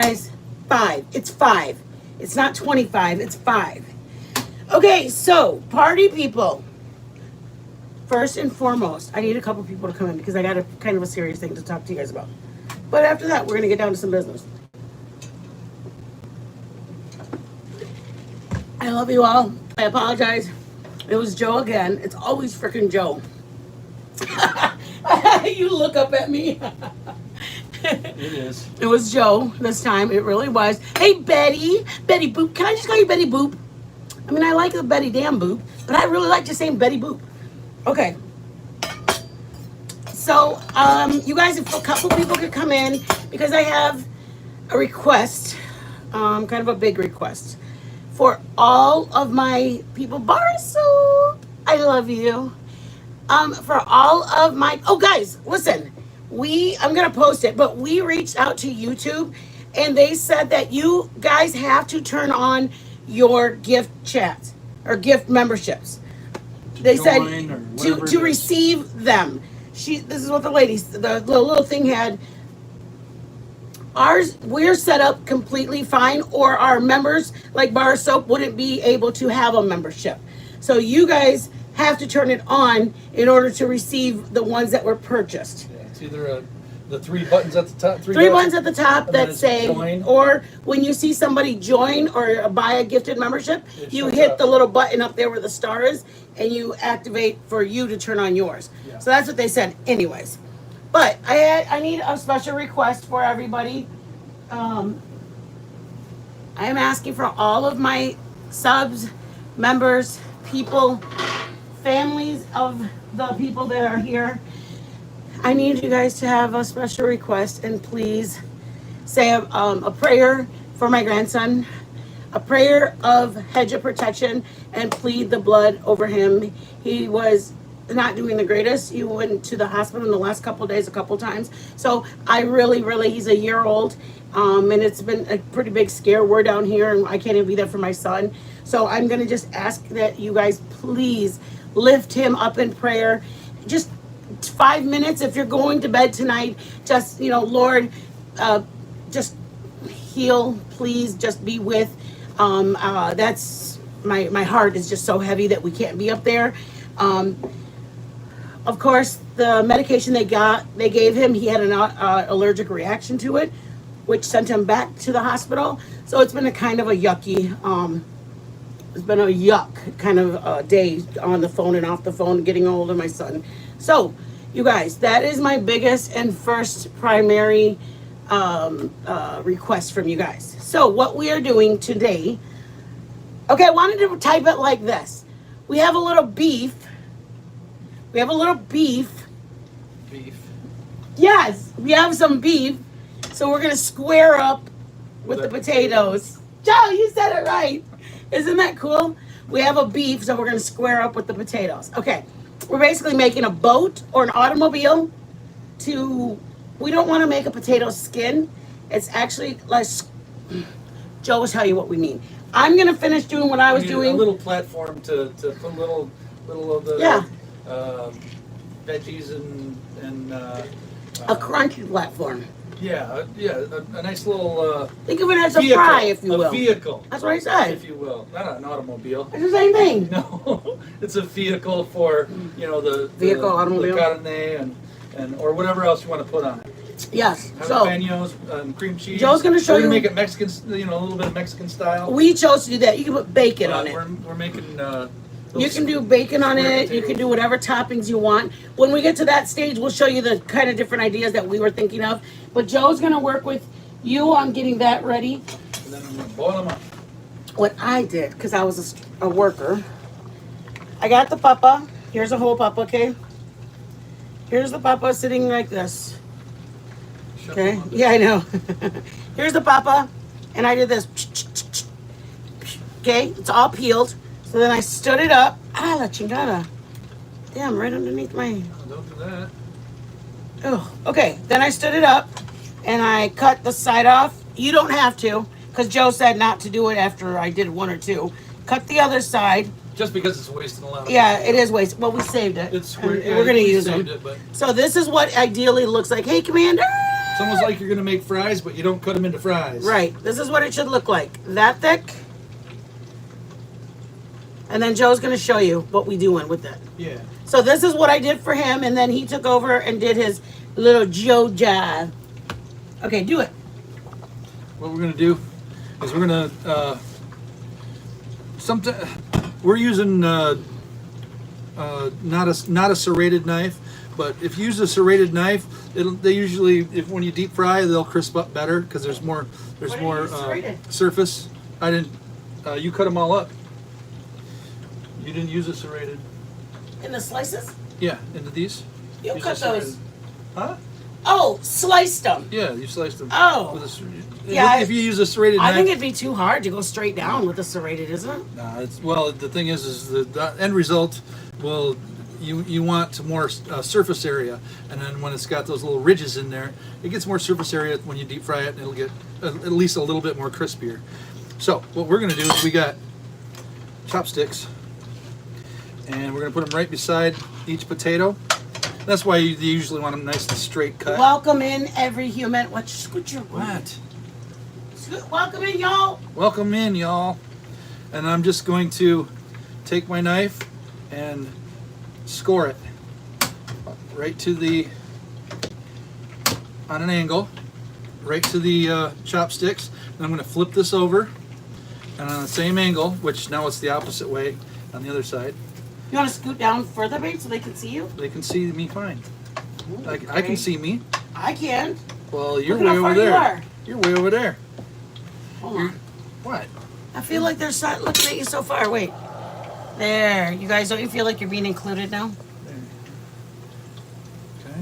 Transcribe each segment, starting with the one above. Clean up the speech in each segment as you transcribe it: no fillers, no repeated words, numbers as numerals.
Guys, 5. It's 5. It's not 25. It's 5. Okay, so party people. First and foremost, I need a couple people to come in because I got a kind of a serious thing to talk to you guys about. But after that, we're gonna get down to some business. I love you all. I apologize. It was Joe again. It's always freaking Joe. You look up at me. It is. It was Joe this time. It really was. Hey, Betty. Betty Boop. Can I just call you Betty Boop? I mean, I like the Betty Damn Boop, but I really like just saying Betty Boop. Okay. So, you guys, if a couple people could come in, because I have a request, kind of a big request, for all of my people. Bar Soap, I love you. For all of my, oh guys, listen, I'm gonna post it, but we reached out to YouTube, and they said that you guys have to turn on your gift chats or gift memberships. They said to receive them. This is what the ladies, the little thing had. Ours, we're set up completely fine, or our members, like Bar Soap, wouldn't be able to have a membership. So you guys have to turn it on in order to receive the ones that were purchased. Yeah, it's either the 3 buttons at the top. Three buttons at the top that say, join. or when you see somebody join or buy a gifted membership, you hit the little button up there where the star is, and you activate for you to turn on yours. Yeah. So that's what they said anyways. But I need a special request for everybody. I am asking for all of my subs, members, people, families of the people that are here. I need you guys to have a special request, and please say a prayer for my grandson, a prayer of hedge of protection, and plead the blood over him. He was not doing the greatest. He went to the hospital in the last couple of days a couple times. So I really, he's a year old, and it's been a pretty big scare. We're down here, and I can't even be there for my son. So I'm going to just ask that you guys please lift him up in prayer. Just 5 minutes if you're going to bed tonight. Just, Lord, just heal, please. Just be with. That's my heart is just so heavy that we can't be up there. Of course, the medication they gave him, he had an allergic reaction to it, which sent him back to the hospital. So it's been a kind of a yucky, it's been a yuck kind of day on the phone and off the phone, getting a hold of my son. So, you guys, that is my biggest and first primary request from you guys. So what we are doing today, okay, I wanted to type it like this. We have a little beef. Beef. Yes, we have some beef. So we're going to square up with the potatoes. Joe, you said it right. Isn't that cool? We have a beef, so we're going to square up with the potatoes. Okay, we're basically making a boat or an automobile we don't want to make a potato skin. It's actually like, Joe will tell you what we mean. I'm going to finish doing what I was doing. A little platform to put little of the veggies and a crunchy platform. Yeah, a nice little think of it as vehicle, a fry, if you will. A vehicle. That's what I said. If you will. Not an automobile. It's the same thing. No, it's a vehicle for, the vehicle, automobile. The carne and or whatever else you want to put on it. Yes. Jalapenos, cream cheese. Joe's going to show you. We're going to make it Mexican, a little bit of Mexican style. We chose to do that. You can put bacon on it. We're making... you can do bacon on it. Potatoes. You can do whatever toppings you want. When we get to that stage, we'll show you the kind of different ideas that we were thinking of. But Joe's going to work with you on getting that ready. And then I'm going to boil them up. What I did, because I was a worker, I got the papa. Here's a whole papa, okay? Here's the papa sitting like this. Okay? Yeah, I know. Here's the papa. And I did this. Okay? It's all peeled. So then I stood it up. Ah, la chingada. Damn, right underneath my... Oh, don't do that. Oh, okay. Then I stood it up and I cut the side off. You don't have to, because Joe said not to do it after I did 1 or 2. Cut the other side. Just because it's wasting a lot of Yeah, it is wasted. Well, we saved it. We're going to use them. So this is what ideally looks like. Hey, Commander! It's almost like you're gonna make fries, but you don't cut them into fries. Right. This is what it should look like. That thick. And then Joe's going to show you what we doing with it. Yeah. So this is what I did for him, and then he took over and did his little Joe job. Okay, do it. What we're gonna do is we're gonna we're using not a serrated knife, but if you use a serrated knife, they usually when you deep fry they'll crisp up better because there's more What do you use serrated? surface. I didn't. You cut them all up. You didn't use a serrated. In the slices? Yeah, into these. You Use cut a serrated. those. Huh? Oh, sliced them. Yeah, you sliced them. Oh. With a, Yeah, if you use a serrated I knife. think it'd be too hard to go straight down with a serrated, isn't it? Nah, well, the thing is the end result will you want more surface area, and then when it's got those little ridges in there, it gets more surface area when you deep fry it, and it'll get at least a little bit more crispier. So what we're gonna do is we got chopsticks, and we're gonna put them right beside each potato. That's why you usually want them nice and straight cut. Welcome in, every human. What? Scoot your What? Welcome in, y'all. Welcome in, y'all. And I'm just going to take my knife and score it right to the, on an angle, right to the chopsticks. And I'm going to flip this over, and on the same angle, which now it's the opposite way on the other side, You want to scoot down further, babe, so they can see you? they can see me fine. Ooh, I okay. can see me. I can. Well, you're Look at way how far over you there. are. You're way over there. Hold on. What? I feel like they're looking at you so far. Wait. There. You guys, don't you feel like you're being included now? Okay.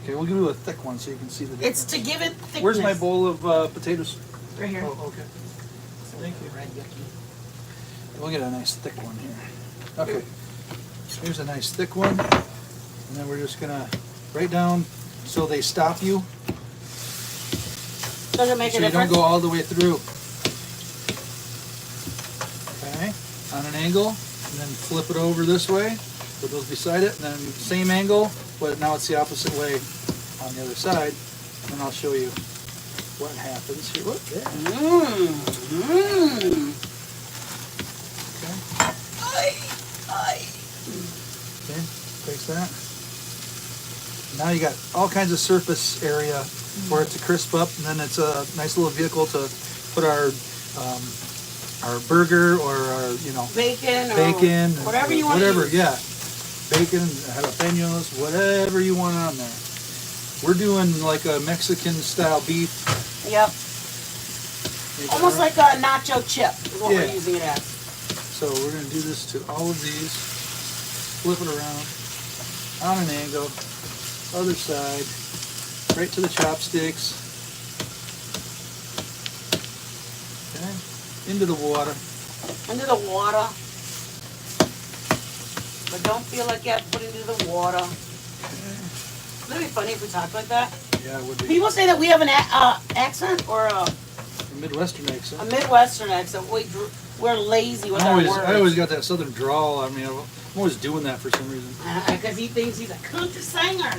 Okay, we'll give you a thick one so you can see the difference. It's to give it thickness. Where's my bowl of potatoes? Right here. Oh, okay. Thank you. Red yucky. We'll get a nice thick one here. Okay. Here's a nice thick one. And then we're just gonna write down so they stop you. Does it make So a you don't difference? go all the way through. Okay. On an angle. And then flip it over this way. Put those beside it. And then same angle, but now it's the opposite way on the other side. And I'll show you what happens here. Whoop, there. Okay. Okay, takes that. Now you got all kinds of surface area for it to crisp up, and then it's a nice little vehicle to put our burger or our Bacon or bacon, whatever you want to whatever, use. yeah, bacon, jalapenos, whatever you want on there. We're doing like a Mexican style beef. Yep. Almost like a nacho chip is what Yeah. we're using it as. So we're gonna do this to all of these. Flip it around on an angle, other side, right to the chopsticks. Okay, into the water. Into the water. But don't feel like you have to put it into the water. Wouldn't it be funny if we talked like that? Yeah, it would be People say that we have an accent or a Midwestern accent. a Midwestern accent. We're lazy with our words. I always got that southern drawl. I mean, I'm always doing that for some reason. Because he thinks he's a country singer.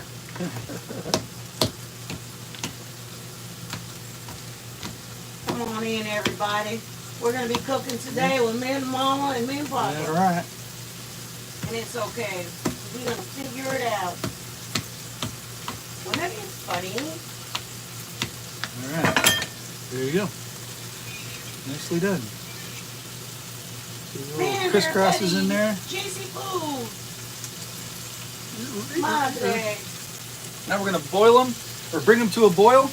Come on in, everybody. We're going to be cooking today with me and Mama and me and Papa. That's right. And it's okay. We're going to figure it out. Wouldn't that be funny? All right. There you go. Nicely done. See the little Man, crisscrosses in there. JC Food. Madre. Now we're going to boil them, or bring them to a boil.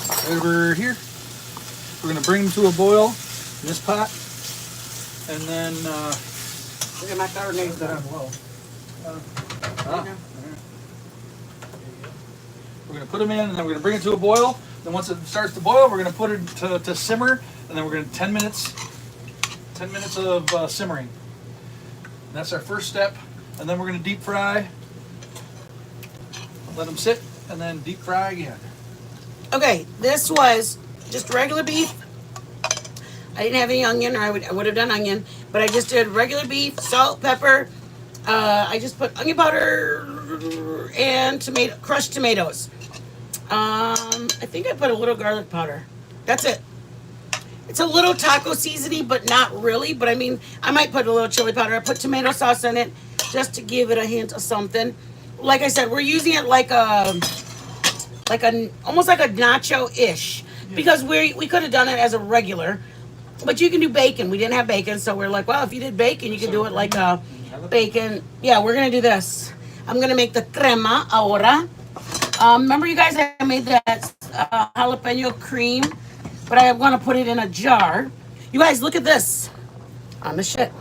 Right over here. We're going to bring them to a boil in this pot. And then, Look at my third name. we're going to put them in, and then we're going to bring it to a boil. Then once it starts to boil, we're going to put it to simmer, and then we're going to 10 minutes of simmering. And that's our first step. And then we're going to deep fry. Let them sit, and then deep fry again. Okay, this was just regular beef. I didn't have any onion, or I would have done onion, but I just did regular beef, salt, pepper. I just put onion powder and crushed tomatoes. I think I put a little garlic powder. That's it. It's a little taco seasoning, but not really. But I mean, I might put a little chili powder. I put tomato sauce in it just to give it a hint of something. Like I said, we're using it like a almost like a nacho ish because we could have done it as a regular, but you can do bacon. We didn't have bacon, so we're like, well, if you did bacon, you can do it like a bacon. Yeah, we're gonna do this. I'm gonna make the crema ahora. Remember, you guys, I made that jalapeno cream, but I want to put it in a jar. You guys, look at this on the shit.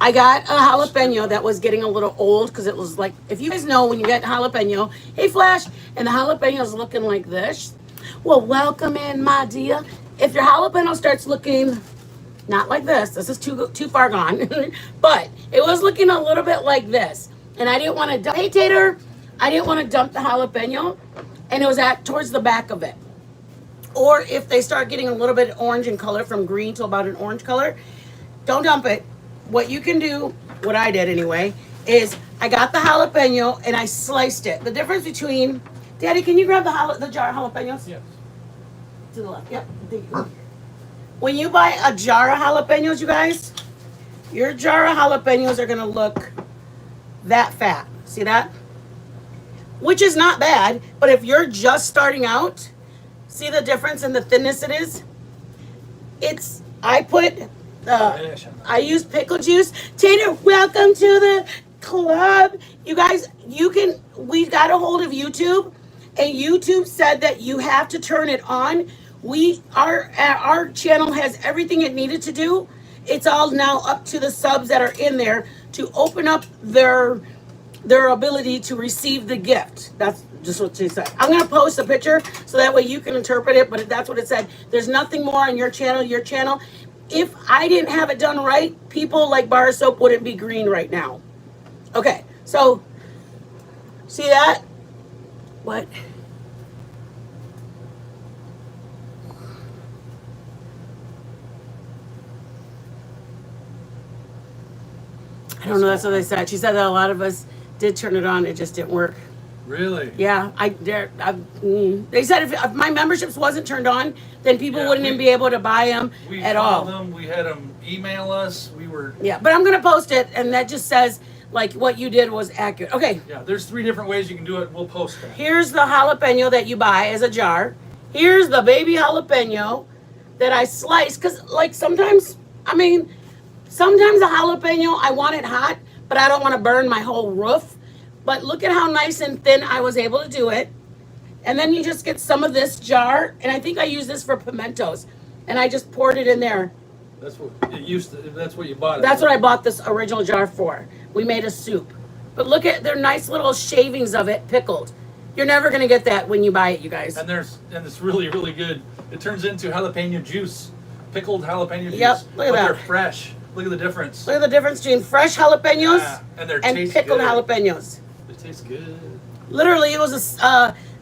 I got a jalapeno that was getting a little old because it was like, if you guys know when you get jalapeno, hey Flash, and the jalapeno is looking like this, well, welcome in, my dear. If your jalapeno starts looking not like this is too far gone, but it was looking a little bit like this, and I didn't want to. Hey Tater, I didn't want to dump the jalapeno, and it was at towards the back of it. Or if they start getting a little bit orange in color from green to about an orange color, don't dump it. What you can do, what I did anyway, is I got the jalapeno and I sliced it. The difference between, Daddy, can you grab the jar of jalapenos? Yes. To the left. Yep. Thank you. When you buy a jar of jalapenos, you guys, your jar of jalapenos are gonna look that fat. See that? Which is not bad, but if you're just starting out, see the difference in the thinness it is? I use pickle juice. Tater, welcome to the club. You guys, we got a hold of YouTube, and YouTube said that you have to turn it on. Our channel has everything it needed to do. It's all now up to the subs that are in there to open up their ability to receive the gift. That's just what she said. I'm gonna post a picture so that way you can interpret it, but that's what it said. There's nothing more on your channel. If I didn't have it done right, people like bar soap wouldn't be green right now. Okay, so see that? What? I don't know. That's what they said. She said that a lot of us did turn it on. It just didn't work. Really? Yeah, they said if my memberships wasn't turned on, then people wouldn't even be able to buy them at all. We had them email us. Yeah, but I'm gonna post it, and that just says like what you did was accurate. Okay. Yeah, there's 3 different ways you can do it. We'll post that. Here's the jalapeno that you buy as a jar. Here's the baby jalapeno that I sliced because like sometimes a jalapeno I want it hot, but I don't want to burn my whole roof. But look at how nice and thin I was able to do it. And then you just get some of this jar, and I think I use this for pimentos, and I just poured it in there. That's what That's what you bought it. That's what I bought this original jar for. We made a soup. But look at their nice little shavings of it pickled. You're never gonna get that when you buy it, you guys. And it's really, really good. It turns into jalapeno juice, pickled jalapeno juice. Yep, look at but that. They're fresh. Look at the difference. Look at the difference between fresh jalapenos and pickled jalapenos. It tastes good. Literally, it was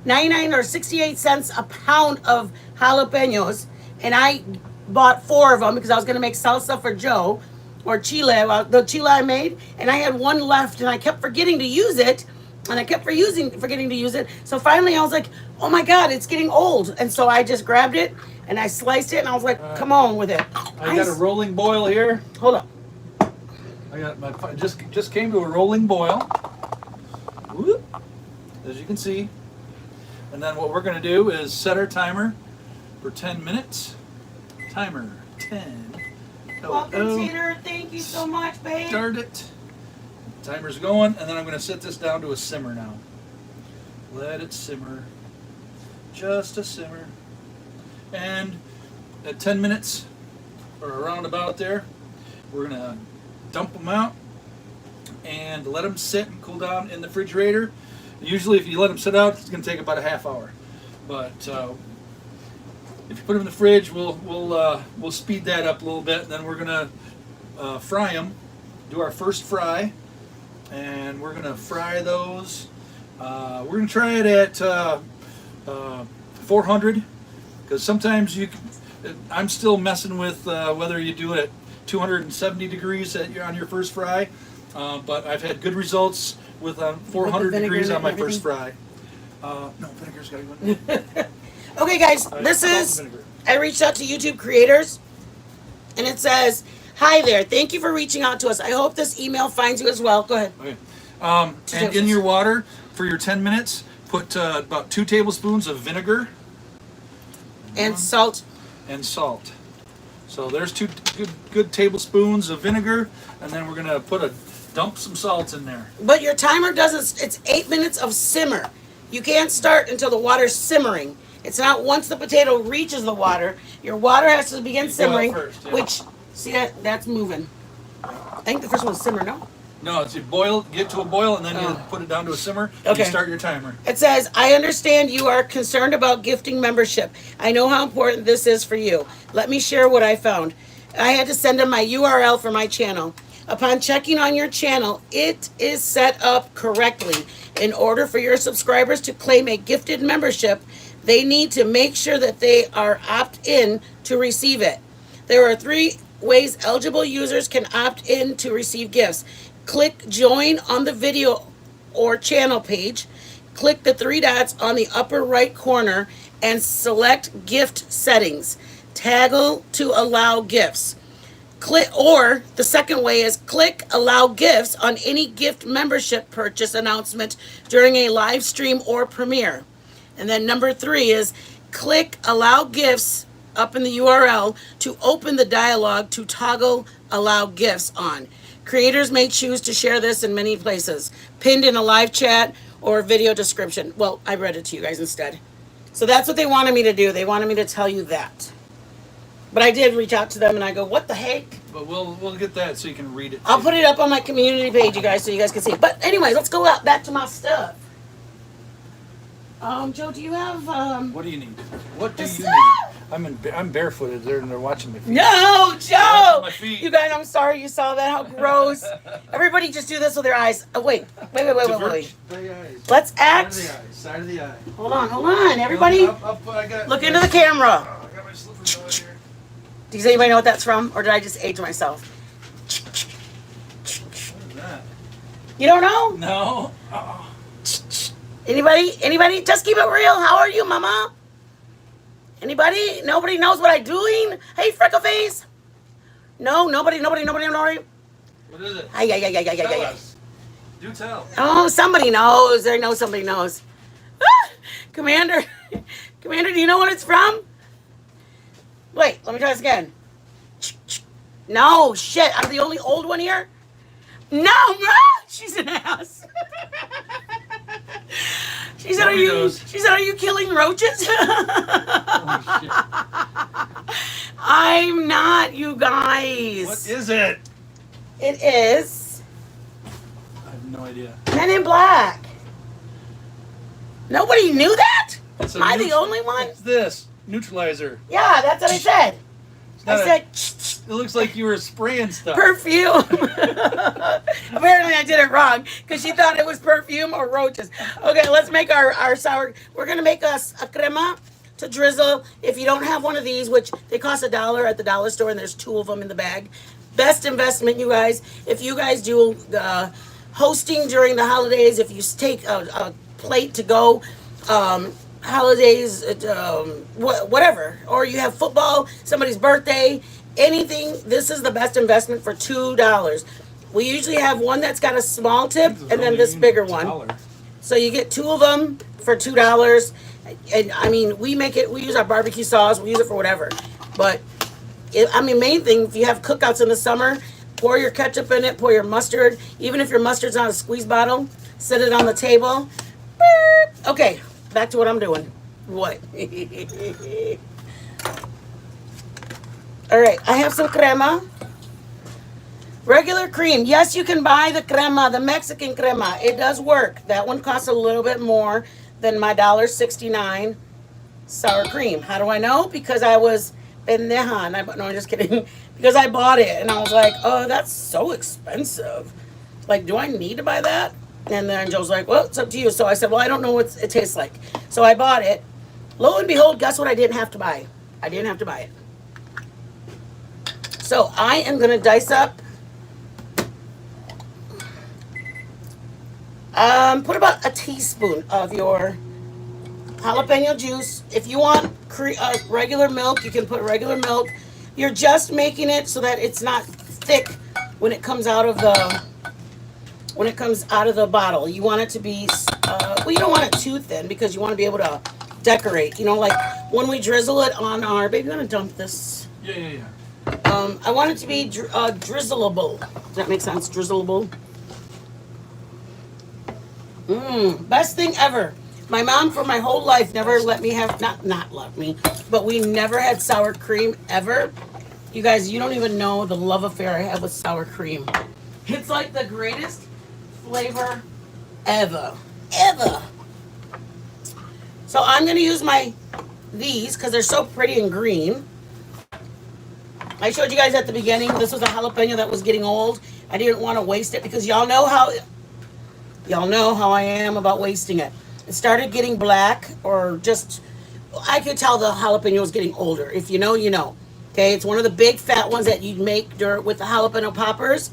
99 or 68 cents a pound of jalapenos, and I bought 4 of them because I was going to make salsa for Joe, or chile, the chile I made, and I had 1 left, and I kept forgetting to use it, and I kept forgetting to use it. So finally, I was like, oh my God, it's getting old, and so I just grabbed it, and I sliced it, and I was like, come on with it. I got a rolling boil here. Hold up. I got just came to a rolling boil. Whoop, as you can see. And then what we're going to do is set our timer for 10 minutes. Timer 10. Welcome, Tater. Thank you so much, babe. Start it. Timer's going, and then I'm going to set this down to a simmer now. Let it simmer. Just a simmer. And at 10 minutes, or around about there, we're going to dump them out and let them sit and cool down in the refrigerator. Usually if you let them sit out, it's going to take about a half hour. But if you put them in the fridge, we'll speed that up a little bit, and then we're going to fry them, do our first fry, and we're going to fry those. We're going to try it at 400, because sometimes I'm still messing with whether you do it at 270 degrees on your first fry, but I've had good results with 400 degrees on my first fry. No, vinegar's got to go in. Okay, guys, this Salt and is. vinegar. I reached out to YouTube creators, and it says, "Hi there. Thank you for reaching out to us. I hope this email finds you as well." Go ahead. Okay. Two And tablespoons. in your water for your 10 minutes, put about 2 tablespoons of vinegar And salt. and salt. So there's 2 good tablespoons of vinegar, and then we're gonna dump some salt in there. But your timer doesn't. It's 8 minutes of simmer. You can't start until the water's simmering. It's not once the potato reaches the water. Your water has to begin You boil simmering, first, yeah. which see that's moving. I think the first one's simmer. No. No, it's you get to a boil, and then you put it down to a simmer. And Okay. you start your timer. It says, I understand you are concerned about gifting membership. I know how important this is for you. Let me share what I found. I had to send them my URL for my channel. Upon checking on your channel, it is set up correctly. In order for your subscribers to claim a gifted membership, they need to make sure that they are opt-in to receive it. There are 3 ways eligible users can opt in to receive gifts. Click join on the video or channel page. Click the 3 dots on the upper right corner and select gift settings. Toggle to allow gifts. Or the second way is click allow gifts on any gift membership purchase announcement during a live stream or premiere. And then number 3 is click allow gifts up in the URL to open the dialog to toggle allow gifts on. Creators may choose to share this in many places, pinned in a live chat or video description. Well, I read it to you guys instead. So that's what they wanted me to do. They wanted me to tell you that. But I did reach out to them and I go, what the heck? But we'll get that so you can read it. I'll put it up on my community page, you guys, so you guys can see. But anyways, let's go out back to my stuff. Joe, do you have What do you need? What do This- you need? I'm barefooted there, and they're watching me. No, Joe! Watching my feet. You guys, I'm sorry you saw that. How gross. Everybody just do this with their eyes. Oh, wait. Wait. Diverge the eyes. Let's Side of act. the eye. Side of the eye. Hold on. Everybody, I got, look into the camera. Oh, I got my slippers on here. Does anybody know what that's from? Or did I just age myself? What is that? You don't know? No. Oh. Anybody? Just keep it real. How are you, mama? Anybody? Nobody knows what I'm doing? Hey, freckle face. No, nobody. What is it? Ay. Tell us. Do tell. Oh, somebody knows. I know somebody knows. Ah, Commander, do you know what it's from? Wait, let me try this again. No, shit. I'm the only old one here? No, she's an ass. She said, Nobody knows. are you killing roaches? Oh, shit. I'm not, you guys. What is it? It is I have no idea. Men in Black. Nobody knew that? It's a Am I the neut- only one? What's this? Neutralizer. Yeah, that's what I said. not I a- said It looks like you were spraying stuff. perfume. Apparently I did it wrong because she thought it was perfume or roaches. Okay, let's make our sour. We're going to make us a crema to drizzle. If you don't have one of these, which they cost $1 at the dollar store and there's 2 of them in the bag. Best investment, you guys. If you guys do hosting during the holidays, if you take a plate to go, holidays, whatever, or you have football, somebody's birthday, anything, this is the best investment for $2. We usually have one that's got a small tip and then this bigger one. So you get 2 of them for $2. And I mean, we use our barbecue sauce, we use it for whatever. But main thing, if you have cookouts in the summer, pour your ketchup in it, pour your mustard. Even if your mustard's not a squeeze bottle, set it on the table. Beep. Okay, back to what I'm doing. What? All right, I have some crema. Regular cream. Yes, you can buy the crema, the Mexican crema. It does work. That one costs a little bit more than my $1.69 sour cream. How do I know? Because I was pendeja. No, I'm just kidding. Because I bought it and I was like, oh, that's so expensive. Like, do I need to buy that? And then Joe's like, well, it's up to you. So I said, well, I don't know what it tastes like. So I bought it. Lo and behold, guess what I didn't have to buy? I didn't have to buy it. So I am going to dice up. Put about a teaspoon of your jalapeno juice. If you want regular milk, you can put regular milk. You're just making it so that it's not thick when it comes out of the bottle. You want it to be well, you don't want it too thin because you want to be able to decorate. You know, like when we drizzle it on our baby. I'm gonna dump this. Yeah. I want it to be drizzleable. Does that make sense? Drizzleable. Best thing ever. My mom for my whole life never let me have not let me, but we never had sour cream ever. You guys, you don't even know the love affair I have with sour cream. It's like the greatest flavor ever. Ever. So I'm gonna use these because they're so pretty and green. I showed you guys at the beginning, this was a jalapeno that was getting old. I didn't want to waste it because y'all know how I am about wasting it. It started getting black or just, I could tell the jalapeno was getting older. If you know, you know. Okay, it's one of the big fat ones that you make with the jalapeno poppers.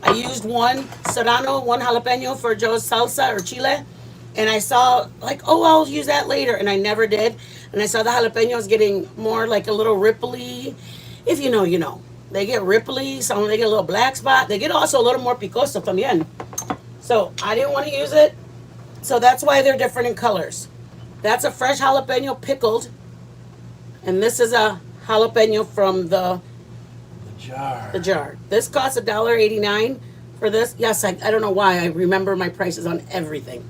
I used one serrano, one jalapeno for Joe's salsa or chile. And I saw like, oh, I'll use that later. And I never did. And I saw the jalapenos getting more like a little ripply. If you know, you know. They get ripply, some they get a little black spot. They get also a little more picoso también. So I didn't want to use it. So that's why they're different in colors. That's a fresh jalapeno pickled. And this is a jalapeno from the jar. This costs $1.89 for this. Yes, I don't know why. I remember my prices on everything.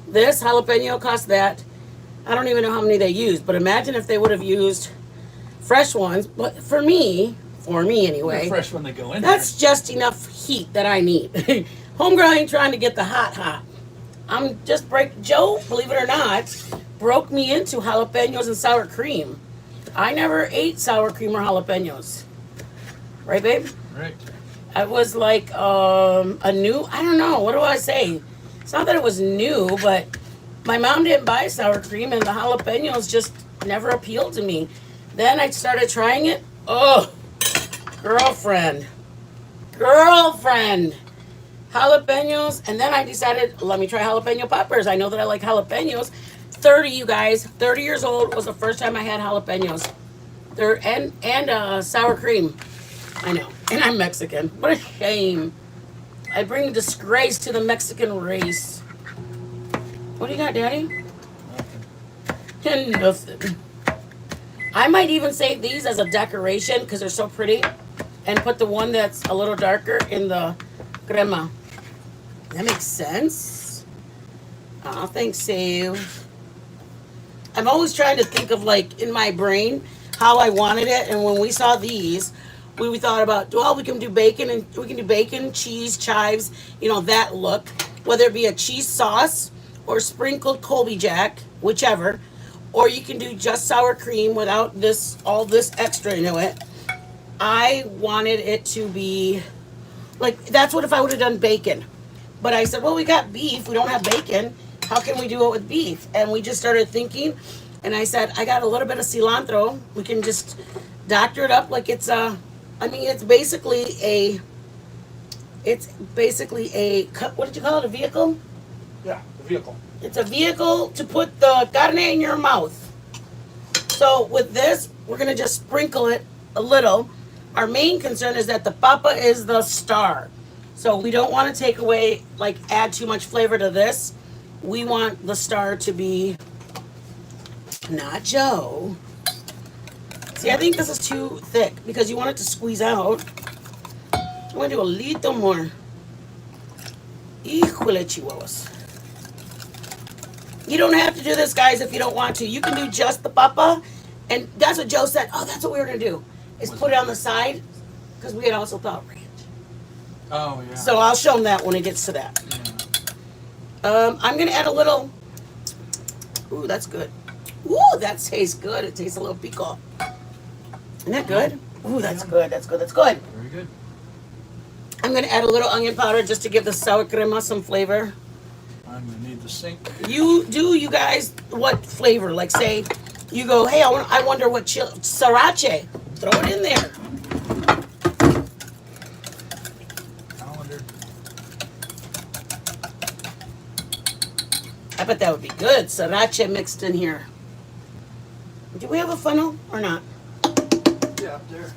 This jalapeno costs that. I don't even know how many they used, but imagine if they would have used fresh ones. But for me anyway. The fresh when they go in that's just enough heat that I need. Homegirl ain't trying to get the hot. I'm just Joe, believe it or not, broke me into jalapenos and sour cream. I never ate sour cream or jalapenos. Right, babe? Right. It was like a new, I don't know, what do I say? It's not that it was new, but my mom didn't buy sour cream and the jalapenos just never appealed to me. Then I started trying it. Oh, girlfriend. Jalapenos. And then I decided, let me try jalapeno poppers. I know that I like jalapenos. 30, you guys. 30 years old was the first time I had jalapenos. And sour cream. I know. And I'm Mexican. What a shame. I bring disgrace to the Mexican race. What do you got, Daddy? Nothing. I might even save these as a decoration because they're so pretty. And put the one that's a little darker in the crema. That makes sense. Oh, thanks, Save. I'm always trying to think of, like, in my brain, how I wanted it. And when we saw these, we thought about, well, we can do bacon, cheese, chives, you know, that look. Whether it be a cheese sauce or sprinkled Colby Jack, whichever. Or you can do just sour cream without all this extra into it. I wanted it to be, like, that's what if I would have done bacon. But I said, well, we got beef. We don't have bacon. How can we do it with beef? And we just started thinking. And I said, I got a little bit of cilantro. We can just doctor it up like it's it's basically a, what did you call it, a vehicle? Yeah, the vehicle. It's a vehicle to put the carne in your mouth. So with this, we're going to just sprinkle it a little. Our main concern is that the papa is the star. So we don't want to take away, like, add too much flavor to this. We want the star to be not Joe. See, I think this is too thick because you want it to squeeze out. I'm going to do a little more. Híjole, chihuahuas. You don't have to do this, guys, if you don't want to. You can do just the papa. And that's what Joe said. Oh, that's what we were going to do. Is put it on the side. Because we had also thought ranch. Oh, yeah. So I'll show him that when it gets to that. Yeah. I'm going to add a little. Ooh, that's good. Ooh, that tastes good. It tastes a little pico. Isn't that good? Ooh, that's good. That's good. That's good. Very good. I'm going to add a little onion powder just to give the sour crema some flavor. I'm going to need the sink. You guys, what flavor? Like, say, you go, hey, I wonder what sriracha. Throw it in there. I bet that would be good. Sriracha mixed in here. Do we have a funnel or not? Yeah, up there.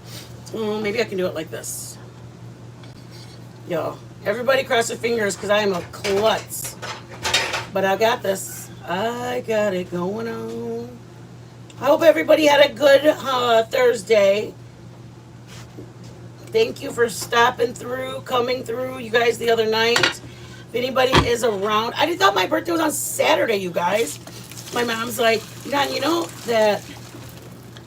Oh, maybe I can do it like this. Yo, everybody cross their fingers because I am a klutz. But I got this. I got it going on. I hope everybody had a good Thursday. Thank you for stopping through, coming through, you guys, the other night. If anybody is around, I thought my birthday was on Saturday, you guys. My mom's like, Don, you know that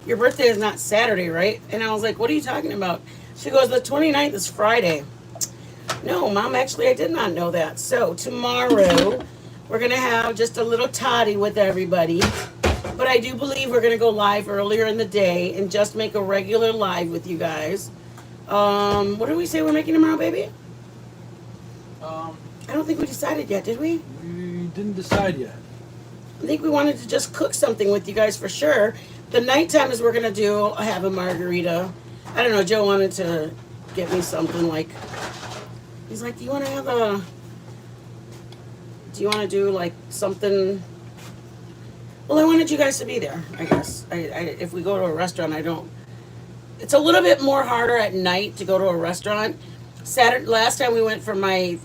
your birthday is not Saturday, right? And I was like, what are you talking about? She goes, the 29th is Friday. No, Mom, actually, I did not know that. So tomorrow, we're going to have just a little toddy with everybody. But I do believe we're going to go live earlier in the day and just make a regular live with you guys. What did we say we're making tomorrow, baby? I don't think we decided yet, did we? We didn't decide yet. I think we wanted to just cook something with you guys for sure. The nighttime is we're going to have a margarita. I don't know, Joe wanted to get me something like, he's like, do you want to do like something? Well, I wanted you guys to be there, I guess. If we go to a restaurant, it's a little bit more harder at night to go to a restaurant. Last time we went for my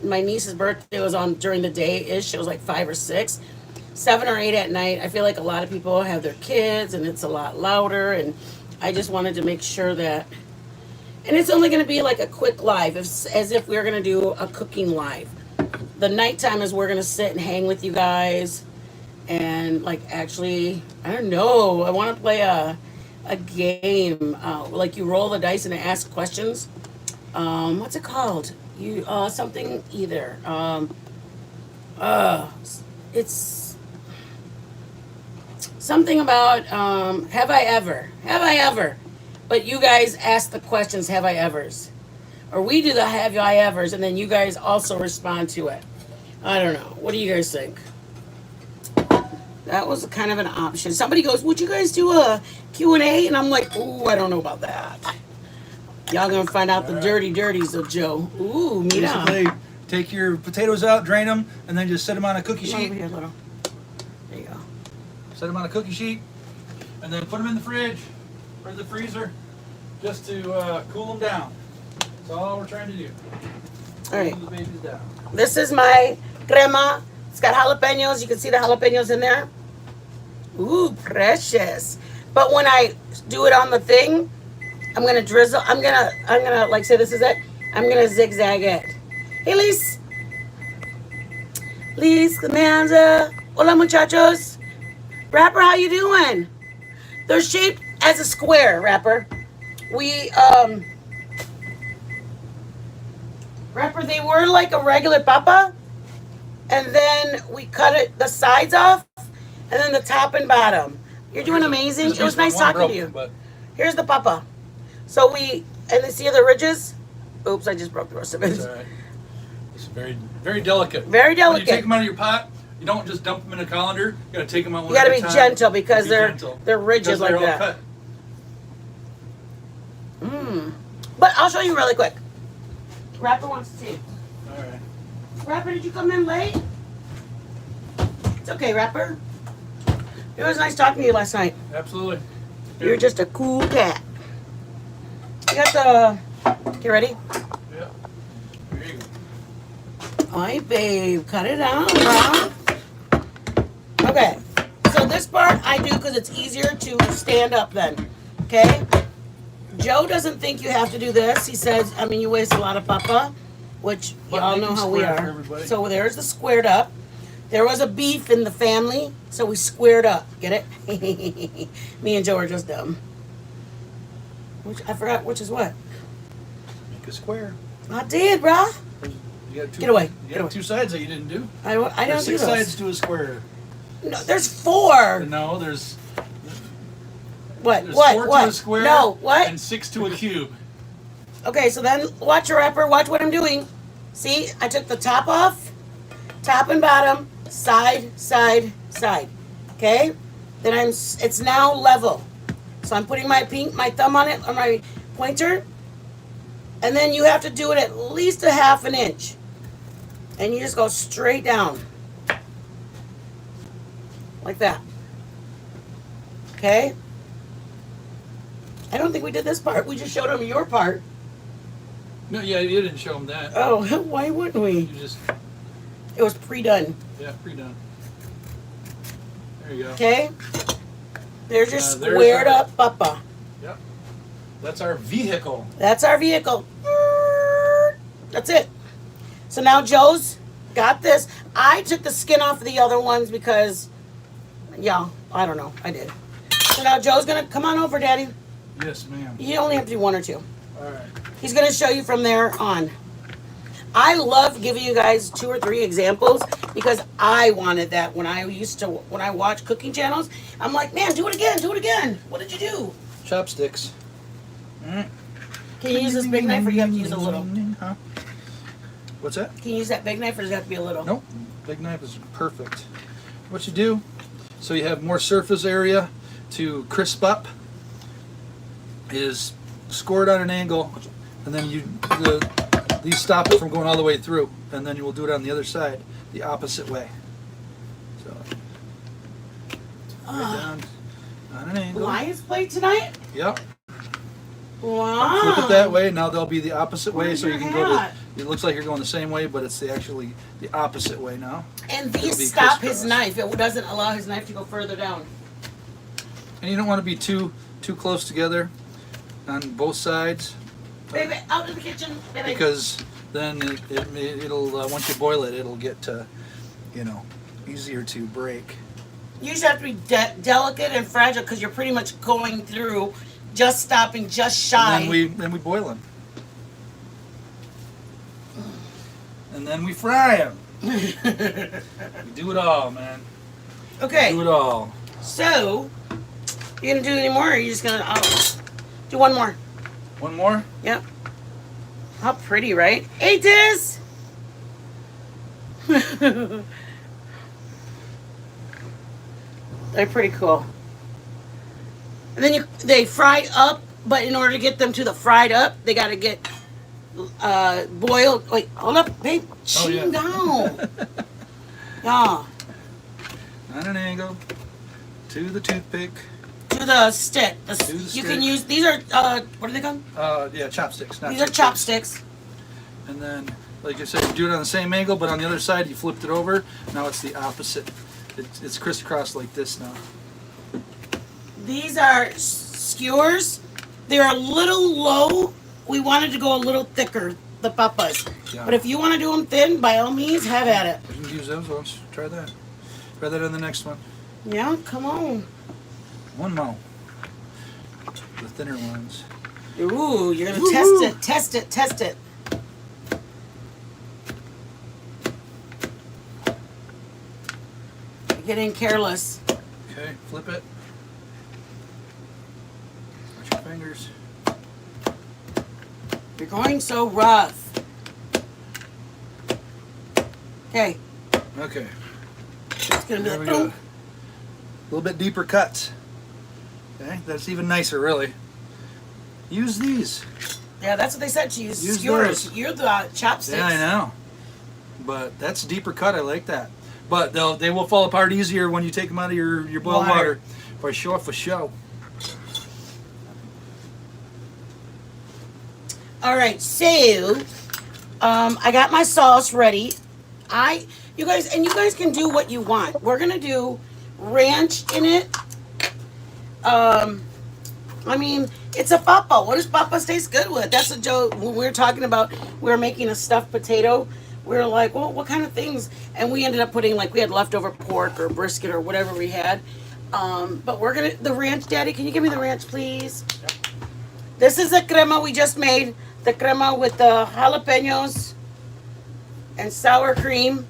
niece's birthday was on during the day-ish. It was like 5 or 6. 7 or 8 at night. I feel like a lot of people have their kids and it's a lot louder, and I just wanted to make sure that, and it's only going to be like a quick live, as if we were going to do a cooking live. The nighttime is we're going to sit and hang with you guys and like actually, I don't know, I want to play a game, like you roll the dice and ask questions. What's it called? Something either. It's something about have I ever, but you guys ask the questions, have I evers, or we do the have I evers, and then you guys also respond to it. I don't know, what do you guys think? That was kind of an option. Somebody goes, would you guys do a Q&A? And I'm like, ooh, I don't know about that. Y'all gonna find out the dirties of Joe. Ooh, mira. Basically, take your potatoes out, drain them, and then just set them on a cookie Come sheet. over here, little. There you go. Set them on a cookie sheet, and then put them in the fridge or the freezer, just to cool them down. That's all we're trying to do. All right. Cool the babies down. This is my crema. It's got jalapenos. You can see the jalapenos in there. Ooh, precious. But when I do it on the thing, I'm gonna drizzle. I'm gonna like say this is it. I'm gonna zigzag it. Hey, Liz. Liz, Amanda. Hola, muchachos. Rapper, how you doing? They're shaped as a square, Rapper. Rapper, they were like a regular papa, and then we cut the sides off, and then the top and bottom. You're doing amazing. It was nice talking to you. Here's the papa. So and then see the ridges? Oops, I just broke the rest of it. It's all right. It's very, very delicate. Very When delicate. you take them out of your pot, you don't just dump them in a colander. You gotta take them out one You gotta at a be time. gentle because Be they're gentle. ridges Because like they're all that. cut. But I'll show you really quick. Rapper wants to see. All right. Rapper, did you come in late? It's okay, Rapper. It was nice talking to you last night. Absolutely. You're just a cool cat. You got the. Get ready. Yeah. There you go. Alright, babe. Cut it out, bro. Okay. So this part I do because it's easier to stand up then. Okay? Joe doesn't think you have to do this. He says, you waste a lot of papa, which But y'all make know them how we square for are. everybody. So there's the squared up. There was a beef in the family, so we squared up. Get it? Me and Joe are just dumb. I forgot which is what. Make a square. I did, bruh. You got two, Get away. You Get got away. 2 sides that you didn't do. I don't There's do 6 those. sides to a square. No, there's 4. No, there's What? 4 to a square. No, what? And 6 to a cube. Okay, so then watch your Rapper. Watch what I'm doing. See, I took the top off, top and bottom, side, side, side. Okay? Then it's now level. So I'm putting my thumb on it, or my pointer, and then you have to do it at least a half an inch. And you just go straight down. Like that. Okay. I don't think we did this part. We just showed them your part. No, yeah, you didn't show them that. Oh, why wouldn't we? You just, It was pre-done. yeah, pre-done. There you go. Okay. There's your There's squared our- up papa. Yep. That's our vehicle. That's our vehicle. That's it. So now Joe's got this. I took the skin off of the other ones because, yeah, I don't know. I did. So now Joe's going to come on over, Daddy. Yes, ma'am. You only have to do one or two. All right. He's going to show you from there on. I love giving you guys 2 or 3 examples because I wanted that when I watch cooking channels. I'm like, man, do it again, do it again. What did you do? Chopsticks. Can you use this big knife or do you have to use a little? Huh? What's that? Can you use that big knife or does it have to be a little? Nope. Big knife is perfect. What you do, so you have more surface area to crisp up, is score it on an angle, and then these stop it from going all the way through, and then you will do it on the other side, the opposite way. So, right down on an angle. Lions play tonight? Yep. Wow. Flip it that way. Now they'll be the opposite way, Where's so you your can go to. hat? It looks like you're going the same way, but it's actually the opposite way now. And It'll be these stop his crisscross. knife. It doesn't allow his knife to go further down. And you don't want to be too close together on both sides, Baby, out in the kitchen. Baby. because then it'll once you boil it, it'll get easier to break. You usually have to be delicate and fragile because you're pretty much going through, just stopping just shy. And then we boil them, and then we fry them. We do it all, man. Okay, Do it all. so you gonna do any more, or are you just gonna do one more? One more. Yep. How pretty, right? Hey, Diz. They're pretty cool. And then they fry up, but in order to get them to the fried up, they got to get boiled. Wait, hold up, babe. Oh, yeah. Ching down. Yeah. On an angle to the toothpick. To the stick. the You can stick. use, these are, what are they called? Yeah, chopsticks. Not These are toothpicks. chopsticks. And then, like I said, you do it on the same angle, but on the other side, you flipped it over. Now it's the opposite. It's crisscross like this now. These are skewers. They're a little low. We wanted to go a little thicker, the papas. Yeah. But if you want to do them thin, by all means, have at it. You can use those ones. Try that. Try that on the next one. Yeah, come on. One more. The thinner ones. Ooh, you're going to Woo-hoo. test it. You're getting careless. Okay, flip it. Watch your fingers. You're going so rough. Okay, Okay. it's going to be There we like, go. boom. A little bit deeper cuts. Okay, that's even nicer, really. Use these. Yeah, that's what they said to use. Use Skewers. those. You're the chopsticks. Yeah, I know. But that's a deeper cut. I like that. But they will fall apart easier when you take them out of your boiled water. For sure, for show. All right, so I got my sauce ready. You guys can do what you want. We're gonna do ranch in it. I mean, it's a papa. What does papas taste good with? That's a joke. When we were talking about, we were making a stuffed potato. We were like, well, what kind of things? And we ended up putting, like, we had leftover pork or brisket or whatever we had. But we're gonna, the ranch, Daddy, can you give me the ranch, please? This is the crema we just made. The crema with the jalapenos and sour cream.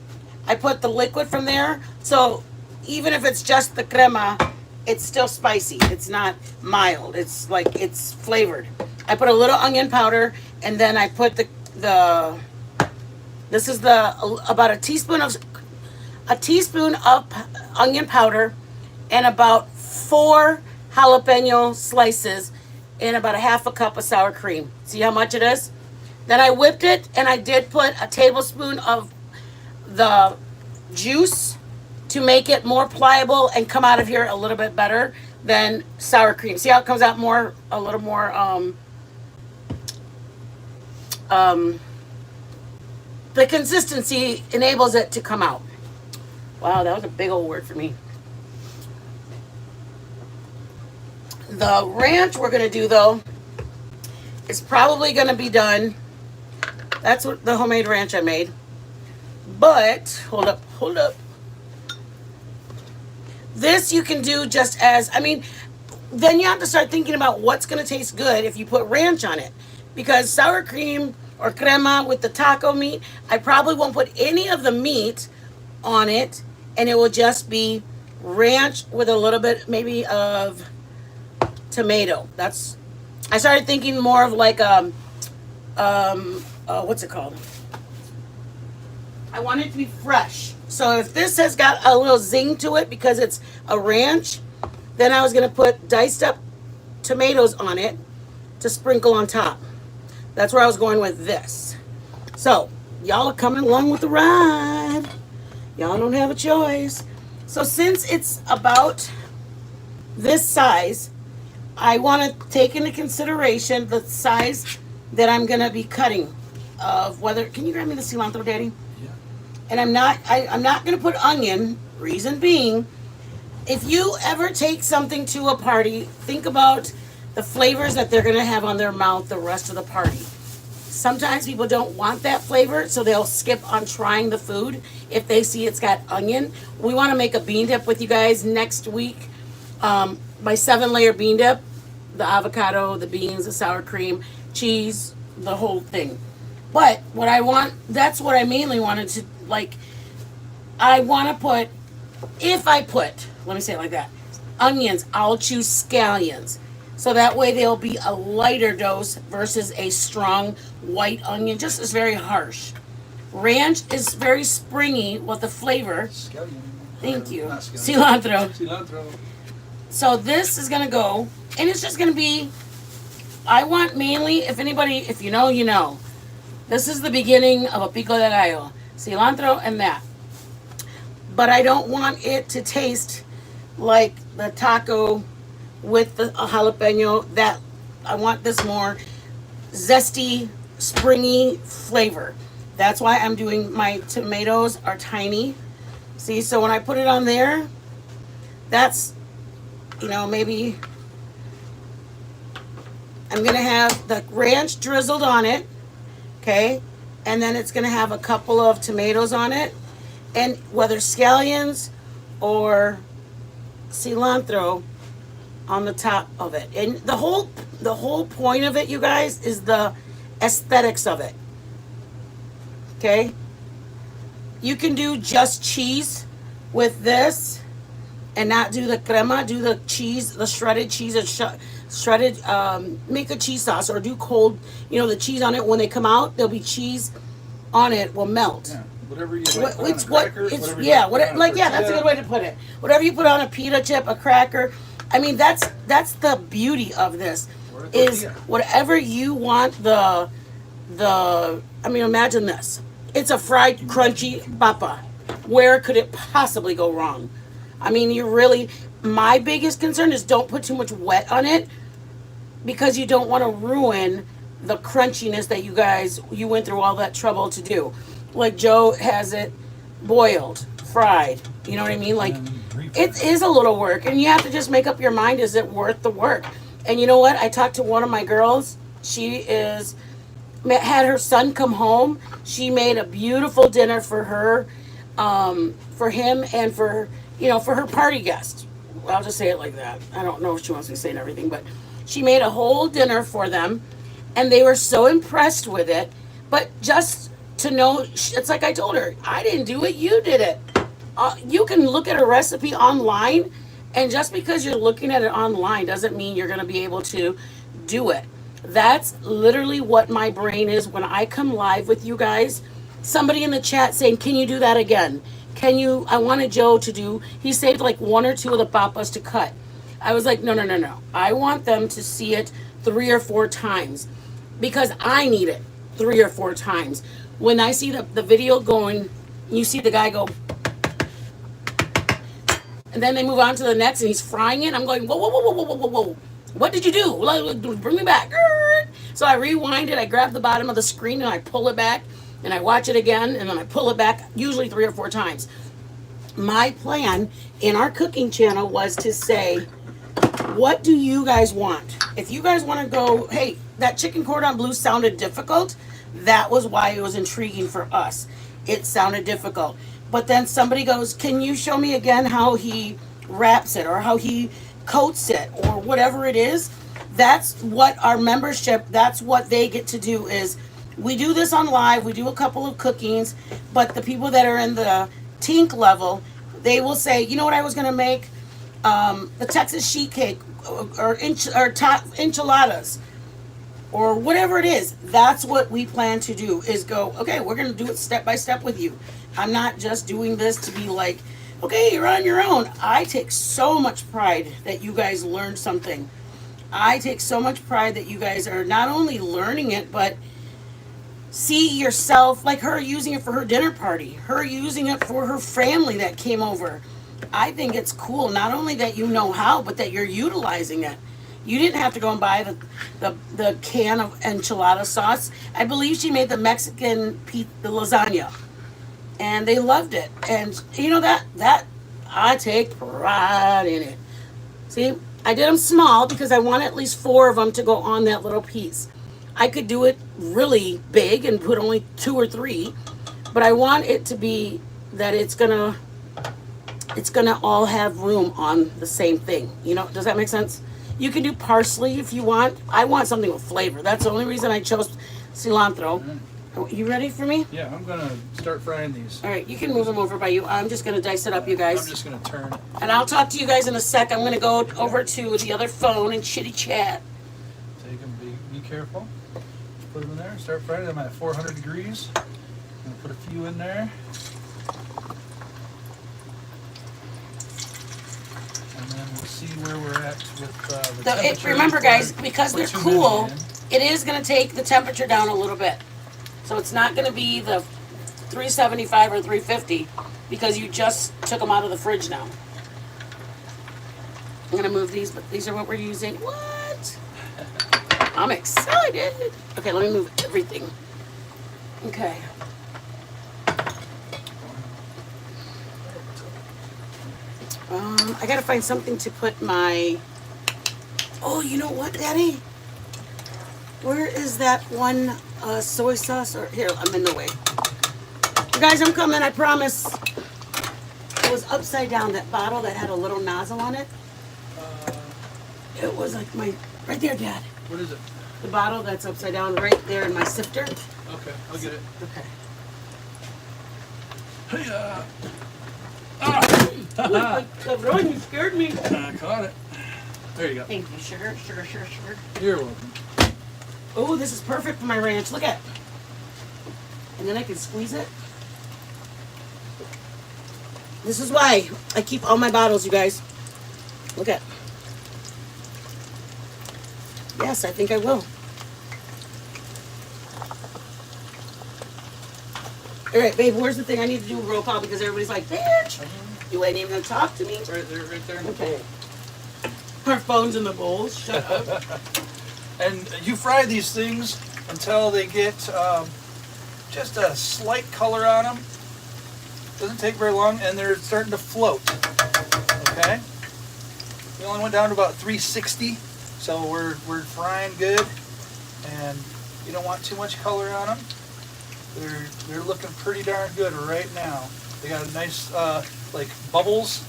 I put the liquid from there. So even if it's just the crema, it's still spicy. It's not mild. It's like, it's flavored. I put a little onion powder, and then I put this is about a teaspoon of onion powder and about 4 jalapeno slices and about a half a cup of sour cream. See how much it is? Then I whipped it, and I did put a tablespoon of the juice to make it more pliable and come out of here a little bit better. than sour cream. See how it comes out more, a little more, um, the consistency enables it to come out. Wow, that was a big old word for me. The ranch we're gonna do though is probably gonna be done. That's what the homemade ranch I made. But hold up. This you can do just as, I mean, then you have to start thinking about what's gonna taste good if you put ranch on it. Because sour cream or crema with the taco meat, I probably won't put any of the meat on it, and it will just be ranch with a little bit maybe of tomato. That's, I started thinking more of like what's it called? I want it to be fresh. So if this has got a little zing to it because it's a ranch, then I was gonna put diced up tomatoes on it to sprinkle on top. That's where I was going with this. So y'all are coming along with the ride. Y'all don't have a choice. So since it's about this size, I want to take into consideration the size that I'm gonna be cutting of whether. Can you grab me the cilantro, Daddy? Yeah. And I'm not gonna put onion. Reason being, if you ever take something to a party, think about the flavors that they're gonna have on their mouth the rest of the party. Sometimes people don't want that flavor, so they'll skip on trying the food if they see it's got onion. We want to make a bean dip with you guys next week. My 7-layer bean dip, the avocado, the beans, the sour cream, cheese, the whole thing. But what I want, that's what I mainly wanted to, like, I want to put, if I put, let me say it like that, onions, I'll choose scallions. So that way they'll be a lighter dose versus a strong white onion, just is very harsh. Ranch is very springy with the flavor. Scallion. Thank you. Not scallion. Cilantro. Cilantro. So this is gonna go, and it's just gonna be, I want mainly, if anybody, if you know, you know. This is the beginning of a pico de gallo. Cilantro and that. But I don't want it to taste like the taco with the jalapeno. That I want this more zesty, springy flavor. That's why I'm doing, my tomatoes are tiny. See, so when I put it on there, that's, you know, maybe I'm gonna have the ranch drizzled on it, okay? And then it's gonna have a couple of tomatoes on it, and whether scallions or cilantro on the top of it. And the whole point of it, you guys, is the aesthetics of it. Okay? You can do just cheese with this and not do the crema, do the cheese, the shredded cheese, and shredded, make a cheese sauce, or do cold, you know, the cheese on it. When they come out, there'll be cheese on it, will melt. Yeah. Whatever you like. It's what it's, yeah, what, like, yeah, that's a good way to put it. Whatever you put on a pita chip, a cracker. I mean, that's the beauty of this, is whatever you want the I mean, imagine this. It's a fried crunchy papa. Where could it possibly go wrong? I mean, you really, my biggest concern is don't put too much wet on it, because you don't want to ruin the crunchiness that you went through all that trouble to do. Like Joe has it boiled, fried. You know what I mean? Like, it is a little work, and you have to just make up your mind, is it worth the work? And you know what? I talked to one of my girls. She had her son come home. She made a beautiful dinner for her, for him, and for her party guest. I'll just say it like that. I don't know if she wants me saying everything, but she made a whole dinner for them, and they were so impressed with it. But just to know, it's like I told her, I didn't do it, you did it. You can look at a recipe online, and just because you're looking at it online doesn't mean you're going to be able to do it. That's literally what my brain is when I come live with you guys. Somebody in the chat saying, can you do that again? I wanted Joe to do, he saved like 1 or 2 of the papas to cut. I was like, no. I want them to see it 3 or 4 times, because I need it 3 or 4 times. When I see the video going, you see the guy go, And then they move on to the next, and he's frying it. I'm going, whoa, whoa, whoa, whoa, whoa, whoa, whoa. What did you do? Bring me back. So I rewind it. I grab the bottom of the screen and I pull it back, and I watch it again, and then I pull it back, usually 3 or 4 times. My plan in our cooking channel was to say, what do you guys want? If you guys want to go, hey, that chicken cordon bleu sounded difficult, that was why it was intriguing for us. It sounded difficult. But then somebody goes, can you show me again how he wraps it or how he coats it or whatever it is? That's what our membership, that's what they get to do is we do this on live, we do a couple of cookings, but the people that are in the tink level, they will say, you know what I was going to make? The Texas sheet cake or top enchiladas or whatever it is. That's what we plan to do is go, okay, we're going to do it step by step with you. I'm not just doing this to be like, okay, you're on your own. I take so much pride that you guys learned something. I take so much pride that you guys are not only learning it, but see yourself, like her using it for her dinner party, her using it for her family that came over. I think it's cool, not only that you know how, but that you're utilizing it. You didn't have to go and buy the can of enchilada sauce. I believe she made the the lasagna, and they loved it. And you know that I take pride in it. See, I did them small because I want at least 4 of them to go on that little piece. I could do it really big and put only 2 or 3, but I want it to be that it's gonna all have room on the same thing. You know, does that make sense? You can do parsley if you want. I want something with flavor. That's the only reason I chose cilantro. You ready for me? Yeah, I'm gonna start frying these. All right, you can move them over by you. I'm just gonna dice it up, you guys. I'm just gonna turn it. And I'll talk to you guys in a sec. I'm gonna go over to the other phone and chitty chat. Take them. Be careful. Put them in there. Start frying them at 400 degrees. I'm gonna put a few in there. And then we'll see where we're at with the temperature. Remember, guys, before because we they're put too many cool, in. it is going to take the temperature down a little bit. So it's not going to be the 375 or 350 because you just took them out of the fridge now. I'm going to move these, but these are what we're using. What? I'm excited. Okay, let me move everything. Okay. I gotta find something to put my. Oh, you know what, Daddy? Where is that one soy sauce? Or here, I'm in the way. You guys, I'm coming. I promise. It was upside down. That bottle that had a little nozzle on it. It was like my right there, Dad. What is it? The bottle that's upside down, right there in my sifter. Okay, I'll get it. Okay. Hey, Cabrón, you scared me. I caught it. There you go. Thank you, sugar, sugar, sugar, sugar. You're welcome. Oh, this is perfect for my ranch. Look at. And then I can squeeze it. This is why I keep all my bottles, you guys. Look at. Yes, I think I will. All right, babe, where's the thing? I need to do a roll call because everybody's like, bitch, you ain't even gonna talk to me. Right there, right there. Okay. Our phone's in the bowls. Shut up. And you fry these things until they get just a slight color on them. Doesn't take very long, and they're starting to float. Okay. We only went down to about 360, so we're frying good, and you don't want too much color on them. They're looking pretty darn good right now. They got a nice like bubbles.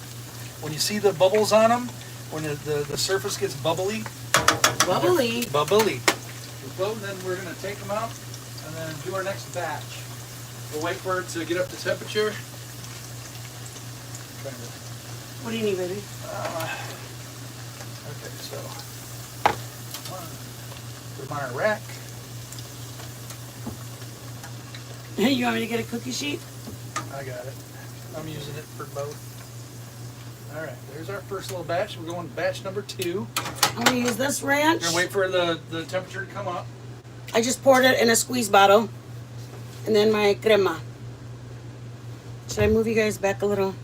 When you see the bubbles on them, when the surface gets bubbly. Bubbly. Bubbly. They float, and then we're gonna take them out and then do our next batch. We'll wait for it to get up to temperature. What do you need, baby? Okay, so put them on our rack. You want me to get a cookie sheet? I got it. I'm using it for both. All right, there's our first little batch. We're going to batch number 2. I'm gonna use this ranch. We're gonna wait for the temperature to come up. I just poured it in a squeeze bottle. And then my crema. Should I move you guys back a little?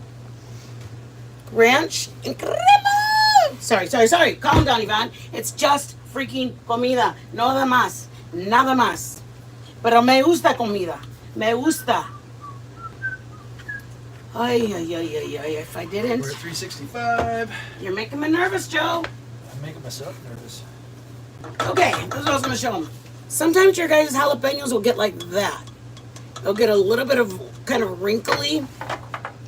ranch and crema. Sorry. Calm down, Ivan. It's just freaking comida. Nada más. Nada más. Pero me gusta comida. Me gusta. Ay. If I didn't. We're at 365. You're making me nervous, Joe. I'm making myself nervous. Okay, this is what I was going to show them. Sometimes your guys' jalapenos will get like that. They'll get a little bit of kind of wrinkly.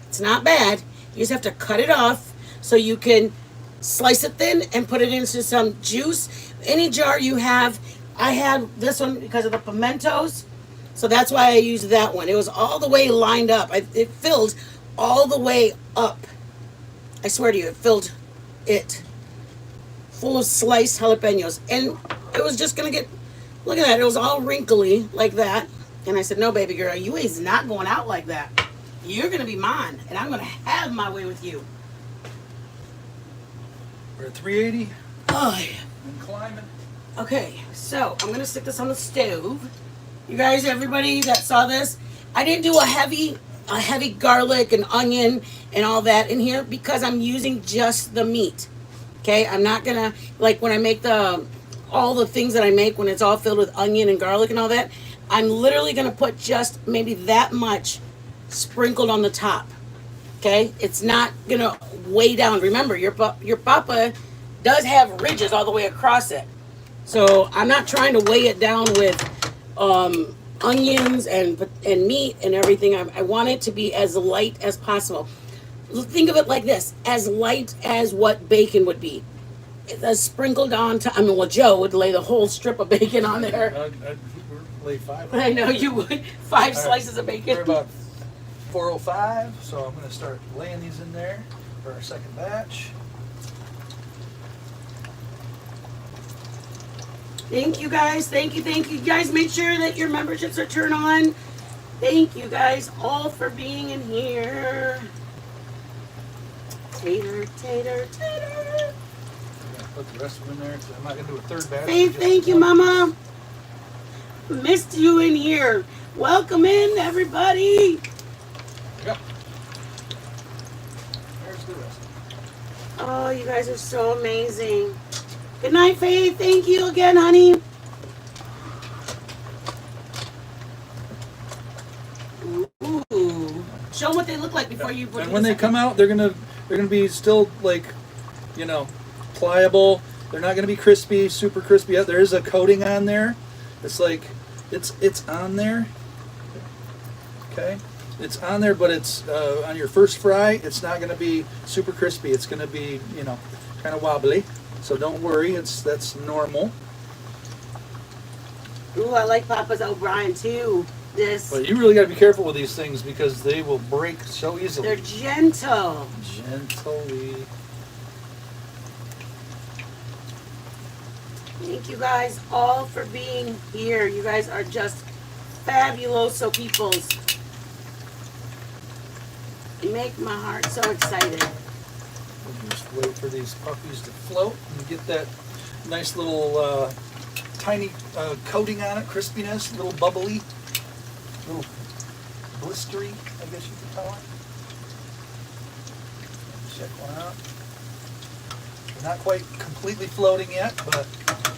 It's not bad. You just have to cut it off so you can slice it thin and put it into some juice. Any jar you have. I had this one because of the pimentos. So that's why I used that one. It was all the way lined up. It filled all the way up. I swear to you, it filled it. Full of sliced jalapenos. And it was just going to get, look at that. It was all wrinkly like that. And I said, no, baby girl, you is not going out like that. You're going to be mine. And I'm going to have my way with you. We're at 380. Oh, And climbing. okay, so I'm going to stick this on the stove. You guys, everybody that saw this, I didn't do a heavy garlic and onion and all that in here because I'm using just the meat. Okay, I'm not gonna, like when I make all the things that I make when it's all filled with onion and garlic and all that, I'm literally gonna put just maybe that much sprinkled on the top. Okay, it's not gonna weigh down. Remember, your papa does have ridges all the way across it. So I'm not trying to weigh it down with onions and meat and everything. I want it to be as light as possible. Think of it like this, as light as what bacon would be. It's sprinkled on to, well, Joe would lay the whole strip of bacon on there. I'd lay 5. I know you would. 5 slices of bacon. We're about 405, so I'm going to start laying these in there for our second batch. Thank you guys. Thank you. You guys make sure that your memberships are turned on. Thank you guys all for being in here. Tater. I'm going to put the rest of them in there. I'm not going to do a third batch. Hey, thank you, Mama. Missed you in here. Welcome in, everybody. Yep. There's the rest. Oh, you guys are so amazing. Good night, Faith. Thank you again, honey. Ooh. Show them what they look like before you put And when they come out, they're gonna be still like, pliable. They're not gonna be crispy, super crispy yet. There is a coating on there. It's like it's on there. Okay, it's on there, but it's on your first fry. It's not gonna be super crispy. It's gonna be kind of wobbly. So don't worry. That's normal. Ooh, I like Papa's O'Brien too. But you really got to be careful with these things because they will break so easily. They're gentle. Gently. Thank you guys all for being here. You guys are just fabuloso peoples. You make my heart so excited. We'll just wait for these puppies to float and get that nice little tiny coating on it, crispiness, little bubbly. Little blistery, I guess you could call it. Check one out. They're not quite completely floating yet, but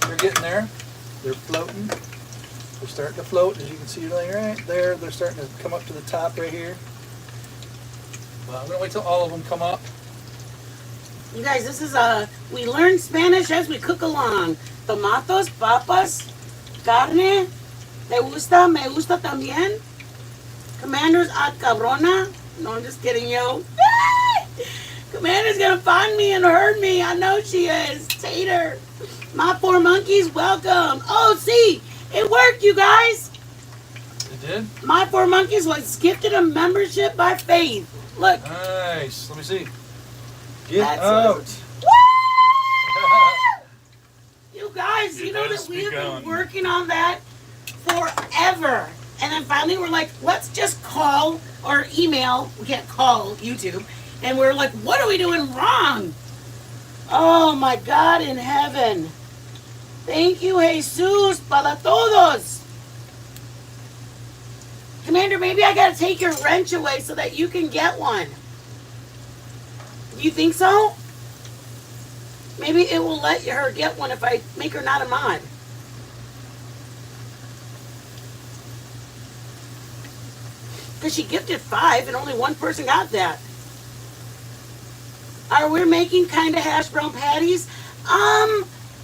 they're getting there. They're floating. They're starting to float, as you can see right there. They're starting to come up to the top right here. Well, I'm going to wait till all of them come up. You guys, this is we learn Spanish as we cook along. Tomatos, papas, carne. Me gusta también. Commander's a cabrona. No, I'm just kidding, yo. Commander's gonna find me and hurt me. I know she is. Tater. My 4 monkeys, welcome. Oh, see, it worked, you guys. It did? My 4 monkeys was gifted a membership by Faith. Look. Nice. Let me see. Get That's out. You guys, you know that we have been working on that forever. And then finally we're like, let's just call or email. We can't call YouTube. And we're like, what are we doing wrong? Oh my God in heaven. Thank you, Jesus, para todos. Commander, maybe I gotta take your wrench away so that you can get one. You think so? Maybe it will let her get one if I make her not a mod. Because she gifted 5 and only one person got that. Are we making kind of hash brown patties?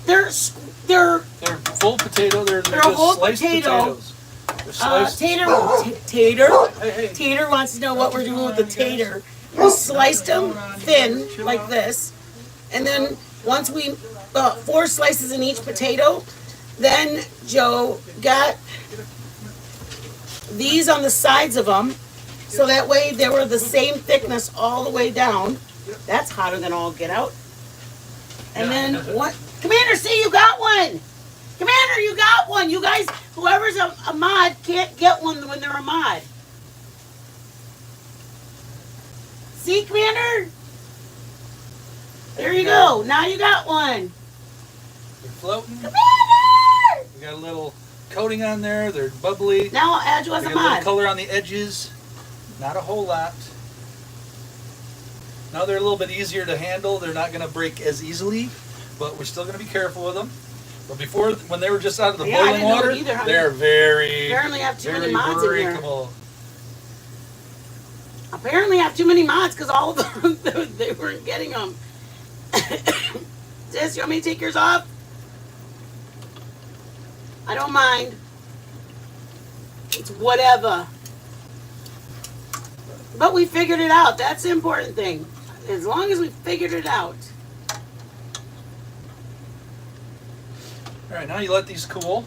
They're They're full potato. They're They're a just whole sliced potato. potatoes. They're sliced. Tater wants to know what we're doing with the tater. We sliced them thin like this, and then once we 4 slices in each potato, then Joe got these on the sides of them, so that way they were the same thickness all the way down. That's hotter than all get out. And then what? Commander, see, you got one. Commander, you got one. You guys, whoever's a mod can't get one when they're a mod. See, Commander? There you go. Now you got one. They're floating. Commander! We got a little coating on there. They're bubbly. Now I'll add you as We a got a little mod. color on the edges. Not a whole lot. Now they're a little bit easier to handle. They're not going to break as easily, but we're still going to be careful with them. But before, when they were just out of the Yeah, I boiling didn't know water, either, honey. they're very, Apparently I have too many very mods in here. breakable. Apparently I have too many mods because all of them, they weren't getting them. Sis, you want me to take yours off? I don't mind. It's whatever. But we figured it out. That's the important thing. As long as we figured it out. All right, now you let these cool.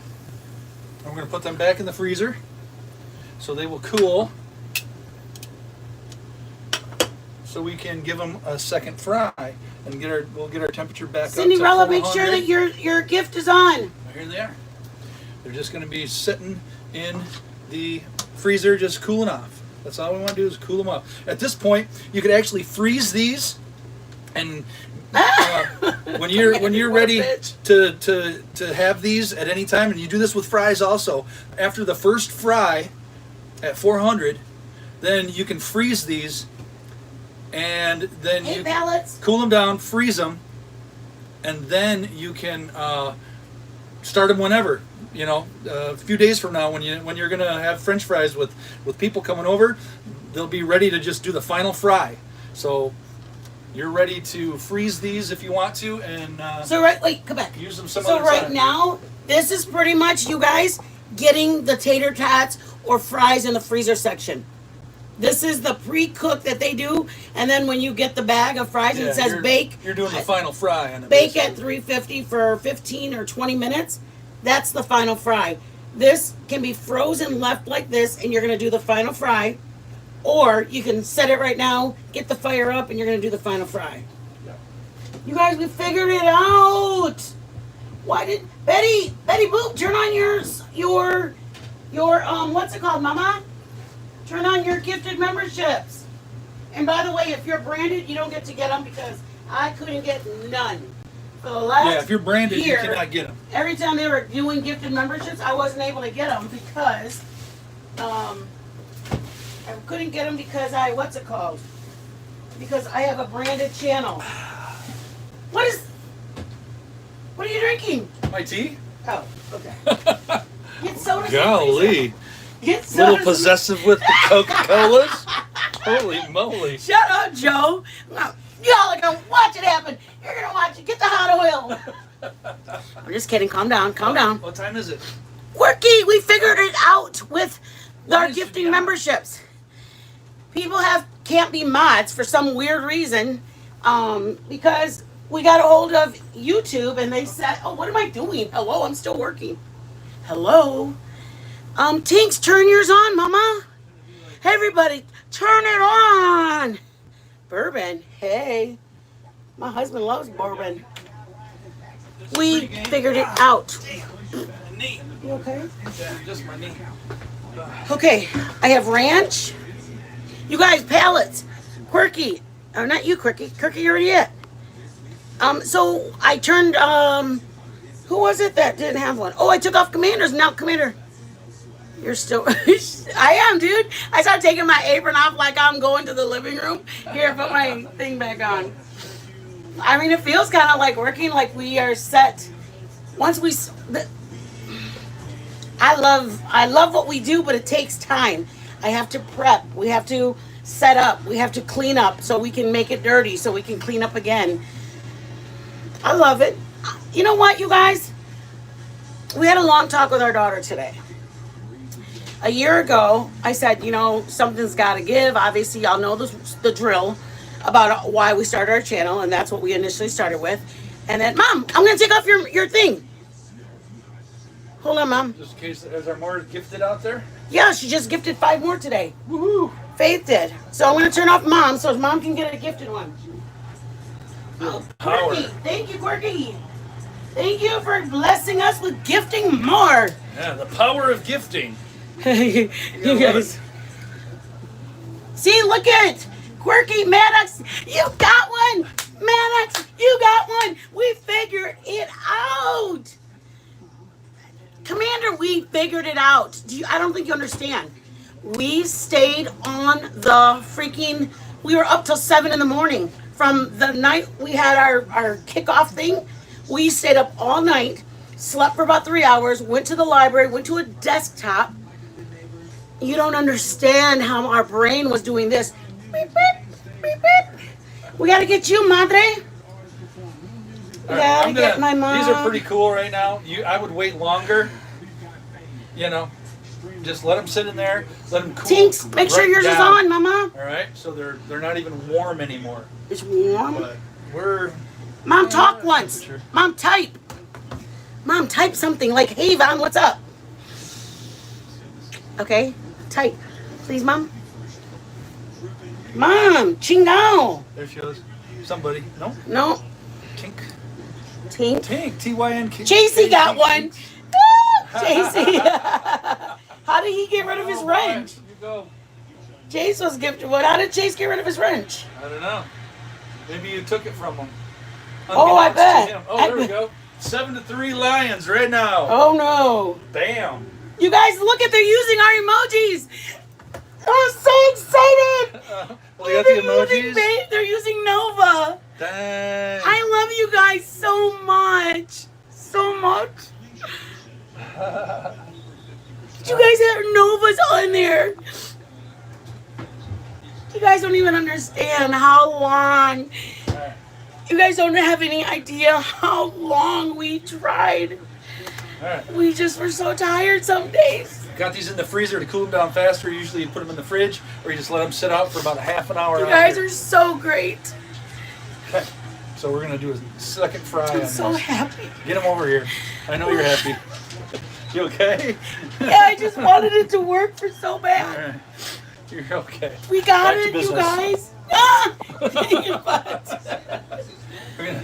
And we're going to put them back in the freezer so they will cool. So we can give them a second fry and we'll get our temperature back up to Cinderella, make sure 400. that your gift is on. Here they are. They're just going to be sitting in the freezer, just cooling off. That's all we want to do is cool them off. At this point, you could actually freeze these, and when you're ready to have these at any time, and you do this with fries also. After the first fry at 400, then you can freeze these, and then Hey, you ballots. cool them down, freeze them, and then you can start them whenever. You know, a few days from now, when you're gonna have French fries with people coming over, they'll be ready to just do the final fry. So you're ready to freeze these if you want to, and Wait, come back. use them some So other right time. now, this is pretty much you guys getting the tater tots or fries in the freezer section. This is the pre-cook that they do, and then when you get the bag of fries, and it says bake. You're doing the final fry on it. Bake basically. at 350 for 15 or 20 minutes. That's the final fry. This can be frozen left like this, and you're going to do the final fry. Or you can set it right now, get the fire up, and you're going to do the final fry. Yeah. You guys, we figured it out. Why did Betty Boop turn on your what's it called, Mama? Turn on your gifted memberships. And by the way, if you're branded, you don't get to get them because I couldn't get none. For the last Yeah, if you're branded, year, you cannot get them. every time they were doing gifted memberships, I wasn't able to get them because I couldn't get them because because I have a branded channel. What are you drinking? My tea? Oh, okay. Get soda. Golly. Get soda. Little possessive with the Coca-Colas? Holy moly. Shut up, Joe. Y'all are gonna watch it happen. You're gonna watch it. Get the hot oil. I'm just kidding. Calm down. Calm down. What time is it? Quirky, we figured it out with our What is gifting it? memberships. People can't be mods for some weird reason, because we got a hold of YouTube and they said, "Oh, what am I doing? Hello, I'm still working. Hello, Tinks, turn yours on, Mama. Hey, everybody, turn it on. Bourbon, hey, my husband loves bourbon. We figured it out. Knee. You okay? Yeah, just my knee. Okay, I have ranch. You guys, pallets. Quirky. Oh, not you, Quirky. Quirky, you're already it. So I turned, who was it that didn't have one? Oh, I took off Commander's. Now, Commander. You're still. I am, dude. I started taking my apron off like I'm going to the living room. Here, put my thing back on. I mean, it feels kind of like working, like we are set. Once we, I love what we do, but it takes time. I have to prep. We have to set up. We have to clean up so we can make it dirty, so we can clean up again. I love it. You know what, you guys? We had a long talk with our daughter today. A year ago, I said, something's got to give. Obviously, y'all know the drill about why we started our channel, and that's what we initially started with. And then, Mom, I'm going to take off your thing. Hold on, Mom. Just in case, is there more gifted out there? Yeah, she just gifted 5 more today. Woohoo! Faith did. So I'm going to turn off Mom so Mom can get a gifted one. Oh, Power. Quirky. Thank you, Quirky. Thank you for blessing us with gifting more. Yeah, the power of gifting. You guys. See, look at it. Quirky, Maddox, you got one. Maddox, you got one. We figured it out. Commander, we figured it out. I don't think you understand. We stayed on the freaking, we were up till 7 in the morning. From the night we had our kickoff thing, we stayed up all night, slept for about 3 hours, went to the library, went to a desktop. You don't understand how our brain was doing this. Beep, beep, beep, beep. We gotta get you, madre. We gotta get my mom. These are pretty cool right now. I would wait longer. Just let them sit in there. Let them cool. Tinks, make sure yours is on, Mama. All right, so they're not even warm anymore. It's warm. But we're. Mom, talk once. Mom, type. Mom, type something like, "Hey, Von, what's up?" Okay, type, please, Mom. Mom, chingao. There she goes. Somebody. No. No. Tink. Tink. Tink. T-Y-N-K. Chasey got one. Woo! Chasey. How did he get rid of his wrench? You go. Chase was gifted one. How did Chase get rid of his wrench? I don't know. Maybe you took it from him. Oh, I bet. To him. Oh, there we go. 7-3 Lions right now. Oh no. Bam. You guys, look at, they're using our emojis. I'm so excited. Well, you got the emojis? They're using Nova. Dang. I love you guys so much. So much. You guys have Novas on there. You guys don't even understand how long. You guys don't have any idea how long we tried. All right. We just were so tired some days. Got these in the freezer to cool them down faster. Usually you put them in the fridge, or you just let them sit out for about a half an hour. You guys are so great. Okay. So we're gonna do a second fry. I'm on so this. happy. Get them over here. I know you're happy. You okay? Yeah, I just wanted it to work for so All bad. right. You're okay. We got Back to it, you business. guys. Ah! Your butt. We're gonna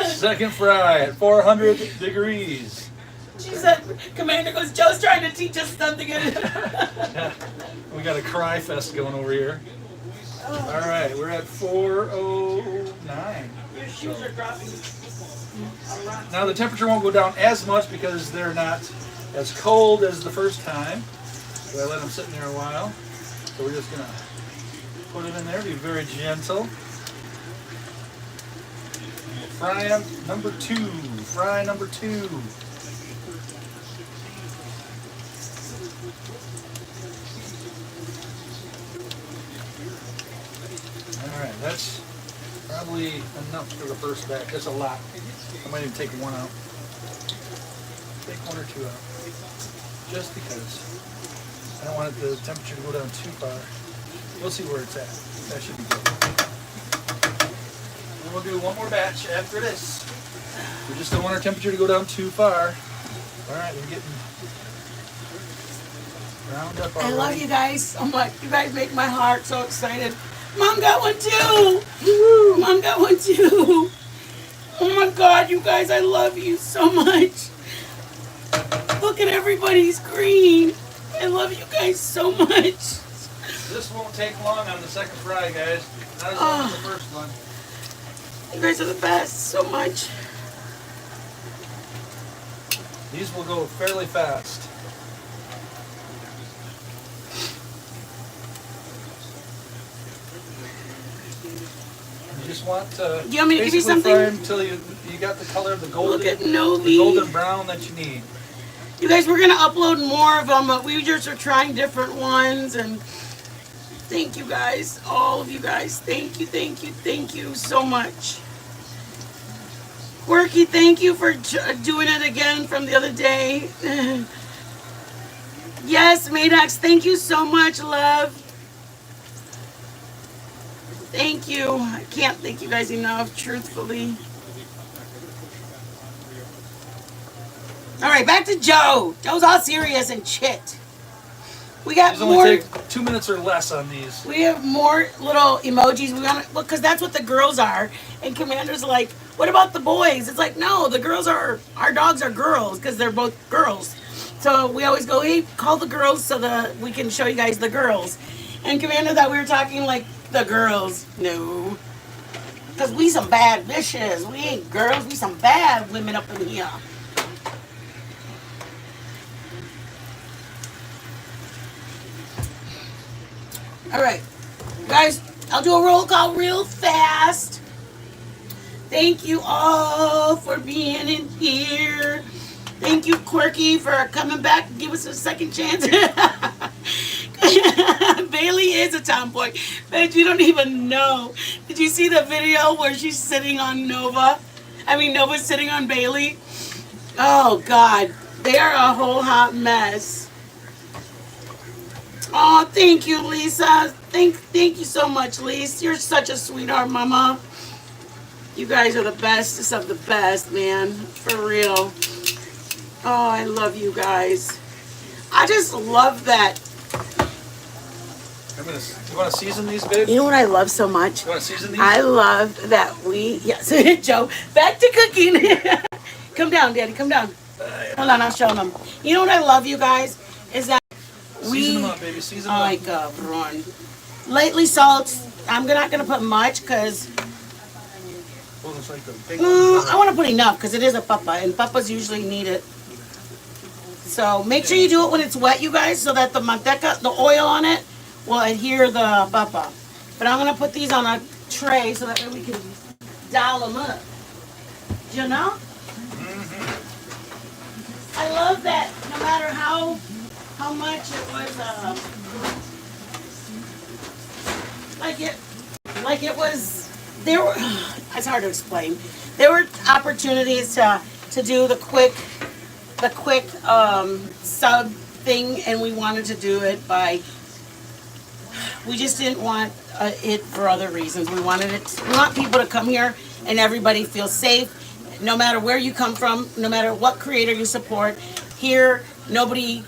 second fry at 400 degrees. She said, Commander goes, Joe's trying to teach us something. We got a cry fest going over here. All right, we're at 409. Your shoes are dropping. Now the temperature won't go down as much because they're not as cold as the first time. So I let them sit in there a while. So we're just gonna put it in there, be very gentle. And we'll fry them number 2. Fry number 2. Alright, that's probably enough for the first batch. That's a lot. I might even take one out. Take 1 or 2 out. Just because. I don't want the temperature to go down too far. We'll see where it's at. That should be good. And we'll do one more batch after this. We just don't want our temperature to go down too far. Alright, we're getting ground up I already. love you guys so much. You guys make my heart so excited. Mom got one too. Woo! Mom got one too. Oh my God, you guys, I love you so much. Look at everybody's green. I love you guys so much. This won't take long on the second fry, guys. Not as long as the first one. You guys are the best so much. These will go fairly fast. just want to Do you want me to give you basically something? fry them until you got the color of the Look at golden, Novi. the golden brown that you need. You guys, we're gonna upload more of them, but we just are trying different ones. And thank you guys, all of you guys. Thank you so much. Quirky, thank you for doing it again from the other day. Yes, Maddox, thank you so much, love. Thank you. I can't thank you guys enough, truthfully. All right, back to Joe. Joe's all serious and shit. We got These more. only take 2 minutes or less on these. We have more little emojis. We want to, well, because that's what the girls are. And Commander's like, what about the boys? It's like, no, the girls are, our dogs are girls because they're both girls. So we always go, hey, call the girls so that we can show you guys the girls. And Commander thought we were talking like the girls. No. Because we some bad bitches. We ain't girls. We some bad women up in here. All right, guys, I'll do a roll call real fast. Thank you all for being in here. Thank you, Quirky, for coming back and give us a second chance. Bailey is a tomboy, but you don't even know. Did you see the video where she's sitting on Nova? I mean, Nova's sitting on Bailey. Oh, God. They are a whole hot mess. Oh, thank you, Lisa. Thank you so much, Lisa. You're such a sweetheart, Mama. You guys are the bestest of the best, man. For real. Oh, I love you guys. I just love that. You want to season these, babe? You know what I love so much? You want to season these? I love that we, yes, Joe, back to cooking. Come down, Daddy, come down. Hold on, I'll show them. You know what I love, you guys, is that Season them up, baby. Season them my up. God, lightly salt. I'm not gonna put much because Well, it's like the big I want to put enough because it is a papa, and papas usually need it. So make sure you do it when it's wet, you guys, so that the manteca, the oil on it, will adhere the papa. But I'm gonna put these on a tray so that way we can dial them up. You know? I love that. No matter how much it was, like it was. There were. It's hard to explain. There were opportunities to do the quick sub thing, and we wanted to do it by. We just didn't want it for other reasons. We wanted it. We want people to come here and everybody feel safe, no matter where you come from, no matter what creator you support. Here, nobody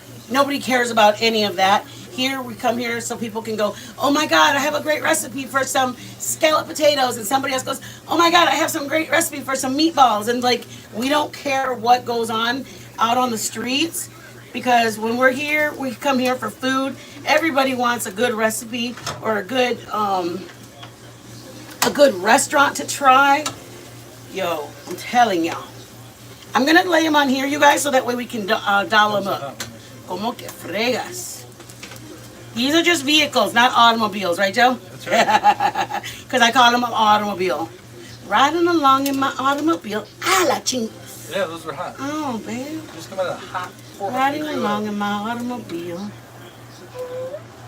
cares about any of that. Here, we come here so people can go, oh my God, I have a great recipe for some scalloped potatoes. And somebody else goes, oh my God, I have some great recipe for some meatballs. And like, we don't care what goes on out on the streets, because when we're here, we come here for food. Everybody wants a good recipe or a good restaurant to try. Yo, I'm telling y'all. I'm gonna lay them on here, you guys, so that way we can dial them up. Como que fregas. These are just vehicles, not automobiles, right, Joe? That's right. Because I call them an automobile. Riding along in my automobile. Ah, la ching. Yeah, those were hot. Oh, babe. Just come out of a hot 400 Riding degree along oven. in my automobile.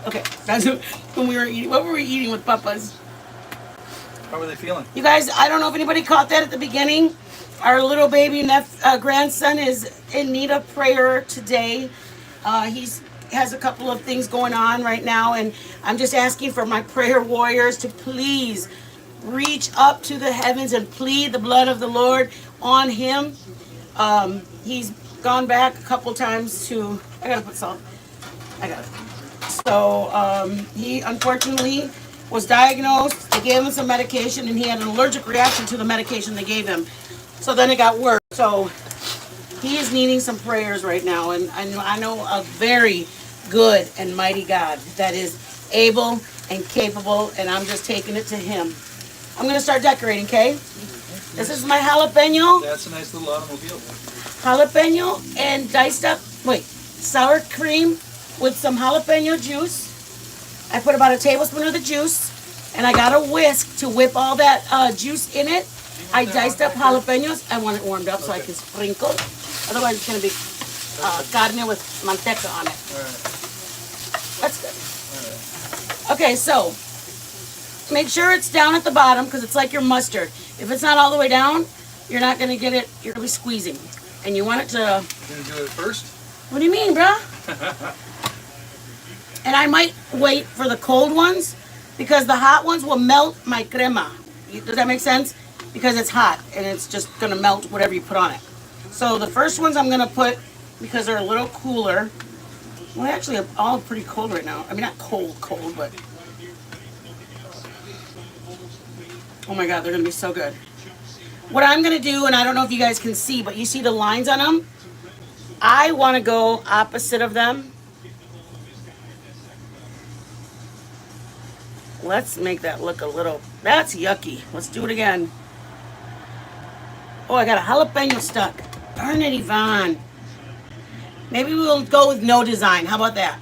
Okay, that's when we were eating. What were we eating with papas? How were they feeling? You guys, I don't know if anybody caught that at the beginning. Our little baby grandson is in need of prayer today. He has a couple of things going on right now, and I'm just asking for my prayer warriors to please reach up to the heavens and plead the blood of the Lord on him. He's gone back a couple times to, I gotta put salt. I got it. So he unfortunately was diagnosed. They gave him some medication, and he had an allergic reaction to the medication they gave him. So then it got worse. So he is needing some prayers right now, and I know a very good and mighty God that is able and capable, and I'm just taking it to him. I'm gonna start decorating, okay? This is my jalapeno. That's a nice little automobile. Jalapeno and diced up, sour cream with some jalapeno juice. I put about a tablespoon of the juice, And I got a whisk to whip all that juice in it. I diced up jalapenos. I want it warmed up so I can sprinkle. Otherwise, it's going to be carne with manteca on it. All right. That's good. Okay, so make sure it's down at the bottom because it's like your mustard. If it's not all the way down, you're not going to get it. You're going to be squeezing. And you want it to... You're going to do it first? What do you mean, bruh? And I might wait for the cold ones because the hot ones will melt my crema. Does that make sense? Because it's hot and it's just going to melt whatever you put on it. So the first ones I'm going to put, because they're a little cooler. Well, they actually are all pretty cold right now. I mean, not cold, but... Oh my God, they're going to be so good. What I'm going to do, and I don't know if you guys can see, but you see the lines on them? I want to go opposite of them. Let's make that look a little... That's yucky. Let's do it again. Oh, I got a jalapeno stuck. Darn it, Yvonne. Maybe we'll go with no design. How about that?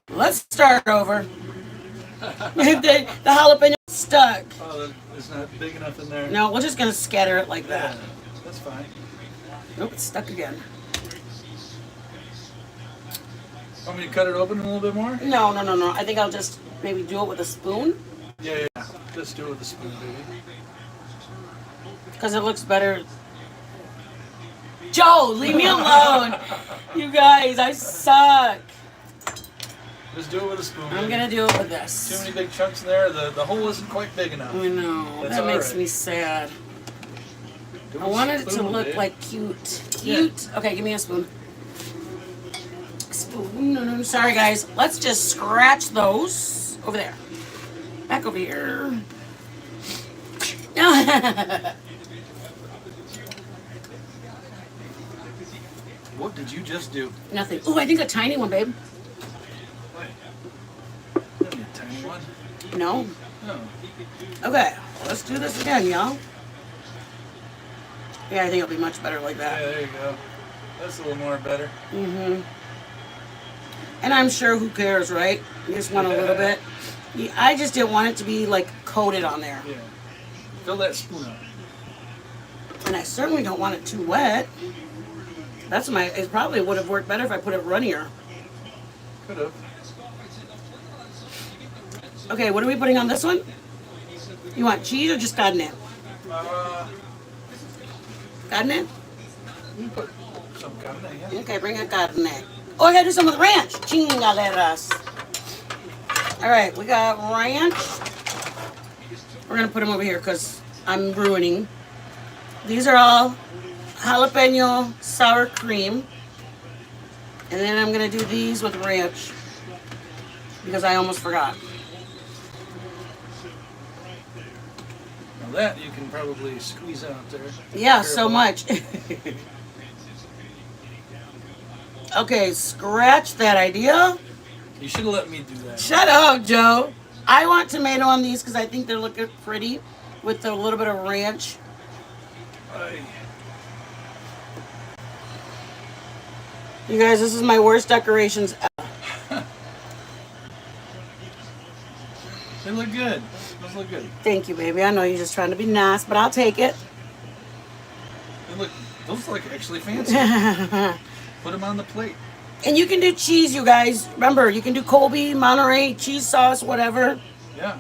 Let's start over. the jalapeno stuck. Oh, it's not big enough in there. No, we're just going to scatter it like that. Yeah, that's fine. Nope, it's stuck again. Want me to cut it open a little bit more? No. I think I'll just maybe do it with a spoon. Yeah. Just do it with a spoon, baby. Because it looks better. Joe, leave me alone. You guys, I suck. Just do it with a spoon. I'm baby. going to do it with this. Too many big chunks in there. The hole isn't quite big enough. I know. That's That makes alright. me sad. Do it I with a wanted it to spoon, look babe. like cute. Cute. Okay, give me a spoon. Spoon. No. Sorry, guys. Let's just scratch those over there. Back over here. What did you just do? Nothing. Oh, I think a tiny one, babe. Give me a tiny one. No. No. Okay, let's do this again, y'all. Yeah, I think it'll be much better like Yeah, that. there you go. That's a little more better. Mm-hmm. And I'm sure who cares, right? You just want a little bit. I just didn't want it to be like coated on there. Yeah. Fill that spoon up. And I certainly don't want it too wet. It probably would have worked better if I put it runnier. Could have. Okay, what are we putting on this one? You want cheese or just carne? Carne? You can put some carne, yeah. Okay, bring a carne. Oh, I gotta do some with ranch. Chingaleras. All right, we got ranch. We're gonna put them over here because I'm ruining. These are all jalapeno sour cream. And then I'm gonna do these with ranch because I almost forgot. Now that you can probably squeeze out there. Yeah, so Careful. much. Okay, scratch that idea. You should have let me do that. Shut up, Joe. I want tomato on these because I think they're looking pretty with a little bit of ranch. Aye. You guys, this is my worst decorations ever. They look good. Those look good. Thank you, baby. I know you're just trying to be nice, but I'll take it. Those look actually fancy. Put them on the plate. And you can do cheese, you guys. Remember, you can do Colby, Monterey, cheese sauce, whatever. Yeah.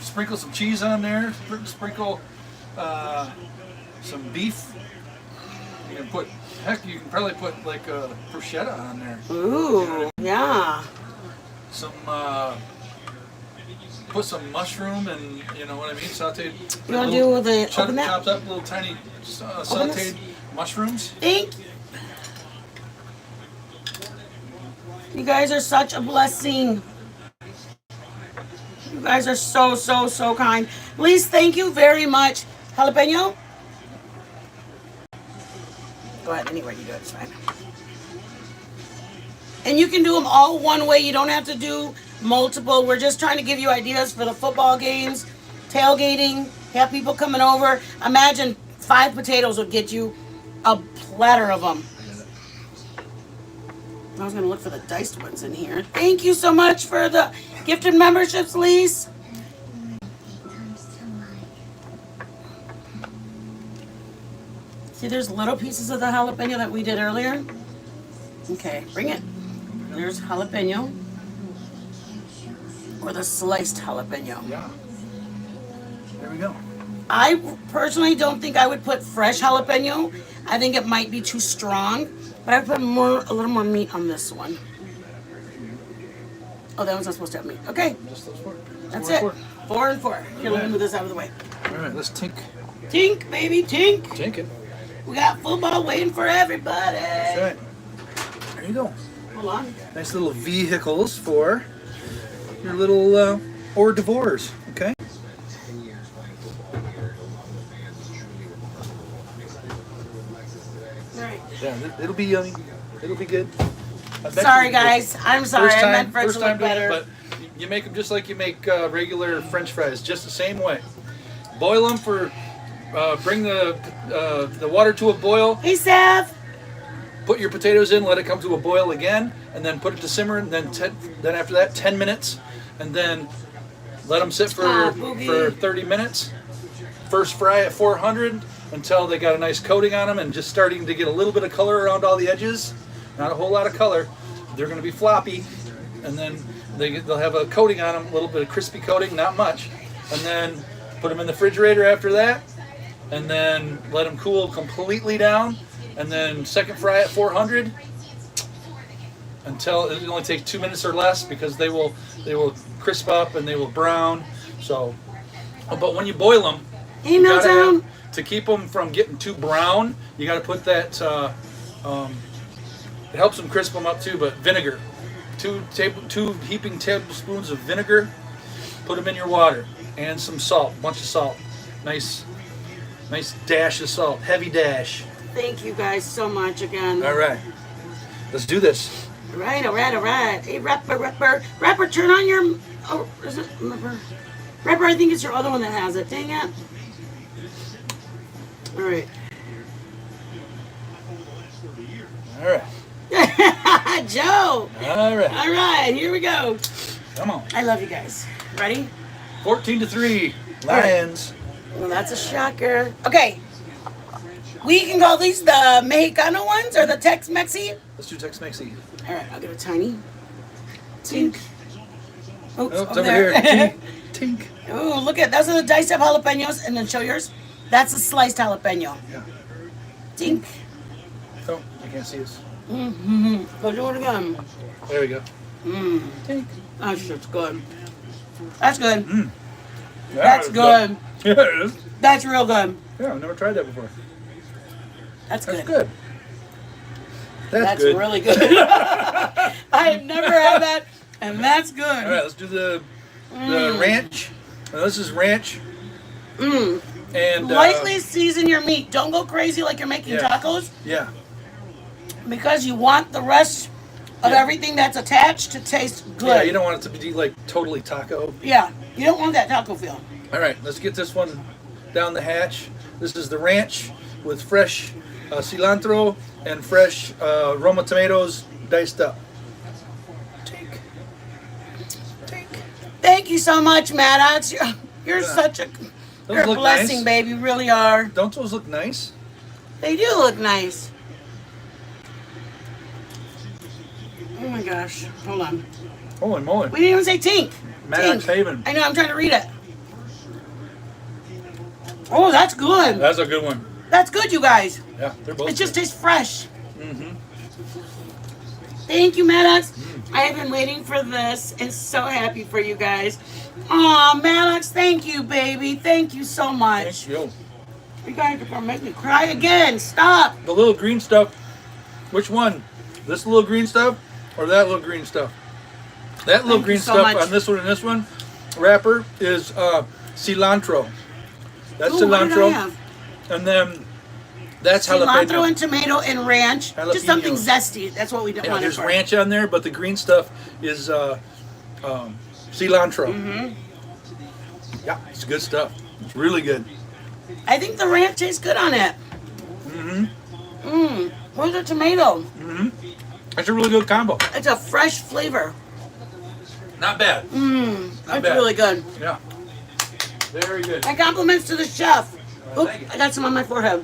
Sprinkle some cheese on there. Sprinkle some beef. You can you can probably put like a bruschetta on there. Ooh, yeah. Some put some mushroom and you know what I mean, sauteed. You want to do the open that? Chopped up little tiny sauteed mushrooms. Thank you. You guys are such a blessing. You guys are so, so, so kind. Please, thank you very much. Jalapeno? Go ahead, anyway, you do it, it's fine. And you can do them all one way. You don't have to do multiple. We're just trying to give you ideas for the football games, tailgating, have people coming over. Imagine 5 potatoes would get you a platter of them. I was going to look for the diced ones in here. Thank you so much for the gifted memberships, Lise. there's little pieces of the jalapeno that we did earlier. Okay, bring it. There's jalapeno. Or the sliced jalapeno. Yeah. There we go. I personally don't think I would put fresh jalapeno. I think it might be too strong. But I put a little more meat on this one. Oh, that one's not supposed to have meat. Okay, Just those four. that's Four it. and four. 4 and 4. Here, let me move this out of the way. All right, let's tink. Tink, baby, tink. Tink it. We got football waiting for everybody. That's right. There you go. Hold on. Nice little vehicles for your little hors d'oeuvres. Okay. All right. Yeah, it'll be yummy. It'll be good. I bet Sorry, you- guys. I'm sorry. First I time, meant for it to first time look doing better. it, but you make them just like you make regular French fries, just the same way. Boil them for, bring the water to a boil. Hey, Sav. Put your potatoes in, let it come to a boil again, and then put it to simmer. And then then after that, 10 minutes, and then let them sit for Boogie. 30 minutes. First fry at 400 until they got a nice coating on them and just starting to get a little bit of color around all the edges. Not a whole lot of color. They're going to be floppy, and then they'll have a coating on them, a little bit of crispy coating, not much. And then put them in the refrigerator after that, and then let them cool completely down. And then second fry at 400 until it only takes 2 minutes or less, because they will crisp up and they will brown. So, but when you boil them, Hey, you gotta Meltdown. to keep them from getting too brown, you got to put that. It helps them crisp them up too, but vinegar, two heaping tablespoons of vinegar. Put them in your water and some salt, a bunch of salt, nice dash of salt, heavy dash. Thank you guys so much again. All right, let's do this. All right. Hey, rapper, turn on your. Oh, is it rapper? Rapper, I think it's your other one that has it. Dang it. All right. All right, Joe. all right, All right, here we go. come on. I love you guys. Ready? 14-3, Lions. Well, that's a shocker. Okay. We can call these the Mexicano ones or the Tex-Mexi. Let's do Tex-Mexy. All right, I'll get a tiny. Tink. Oops, Oh, it's over over there. here. Tink. Tink. Oh, look at those are the diced up jalapenos, and then show yours. That's a sliced jalapeno. Yeah. Tink. Oh, I can't see us. Mm-hmm. Go do it again. There we go. Mmm. Tink. That shit's good. That's good. Yeah, That's it's good. Yeah, it is. That's real good. Yeah, I've never tried that before. That's That's good. good. That's good. really good. I have never had that, and that's good. All right, let's do the ranch. Now, this is ranch. Mmm. And Lightly season your meat. Don't go crazy like you're making Yeah. tacos, yeah, because you want the rest of Yeah. everything that's attached to taste good. yeah. You don't want it to be like totally taco. Yeah, you don't want that taco feel. All right, let's get this one down the hatch. This is the ranch with fresh cilantro and fresh Roma tomatoes diced up. Take. Thank you so much, Maddox. You're Yeah. such a Those you're a look blessing, nice. baby. You really are. Don't those look nice? They do look nice. Oh my gosh. Hold on. Holy moly. We didn't even say tink. Maddox Tink. Haven. I know, I'm trying to read it. Oh, that's good. That's a good one. That's good, you guys. Yeah, they're both It just good. tastes fresh. Mm-hmm. Thank you, Maddox. I have been waiting for this and so happy for you guys. Aw, Maddox, thank you, baby. Thank you so much. Thank you. You guys are gonna make me cry again. Stop. The little green stuff, which one? This little green stuff or that little green stuff? That little Thank you green so stuff much. on this one and this one wrapper is cilantro. That's Ooh, what did I cilantro. have? And then that's Cilantro jalapeno. and tomato and ranch. Just something zesty. That's what we don't Yeah, want it there's for. ranch on there, but the green stuff is cilantro. Mm-hmm. Yeah, it's good stuff. It's really good. I think the ranch tastes good on it. Mm-hmm. Mmm. Where's the tomato? Mm-hmm. It's a really good combo. It's a fresh flavor. Not bad. Mmm. That's bad. really good. Yeah. Very good. And compliments to the chef. Oop, thank you. I got some on my forehead.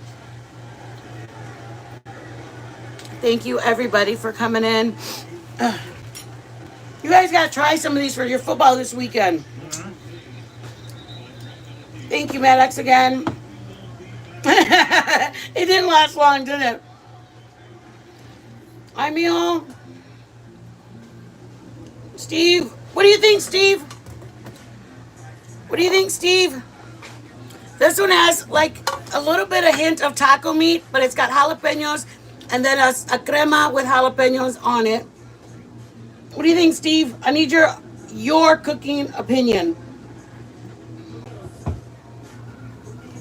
Thank you, everybody, for coming in. You guys got to try some of these for your football this weekend. Thank you, Maddox, again. It didn't last long, did it? I mean, Steve. What do you think, Steve? What do you think, Steve? This one has like a little bit of hint of taco meat, but it's got jalapenos and then a crema with jalapenos on it. What do you think, Steve? I need your cooking opinion.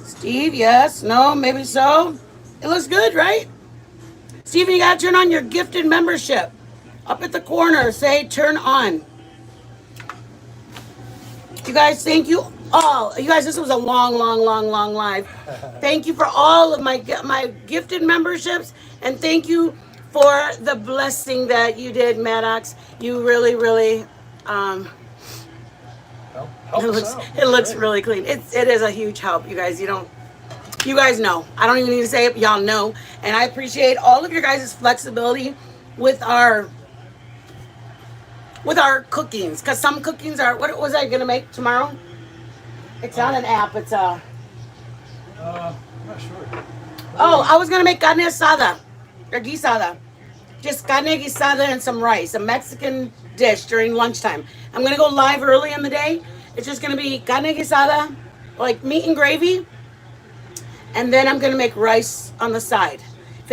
Steve, yes, no, maybe so. It looks good, right? Steven, you gotta turn on your gifted membership. Up at the corner, say turn on. You guys, thank you all. You guys, this was a long live. Thank you for all of my gifted memberships, and thank you for the blessing that you did, Maddox. You really it looks really clean. It is a huge help, you guys. You guys know. I don't even need to say it, but y'all know. And I appreciate all of your guys' flexibility with our cookings, because some cookings are, what was I gonna make tomorrow? It's not an app, it's a I'm not sure. I was gonna make carne asada or guisada, just carne guisada and some rice, a Mexican dish during lunchtime. I'm gonna go live early in the day. It's just gonna be carne guisada, like meat and gravy, and then I'm gonna make rice on the side. If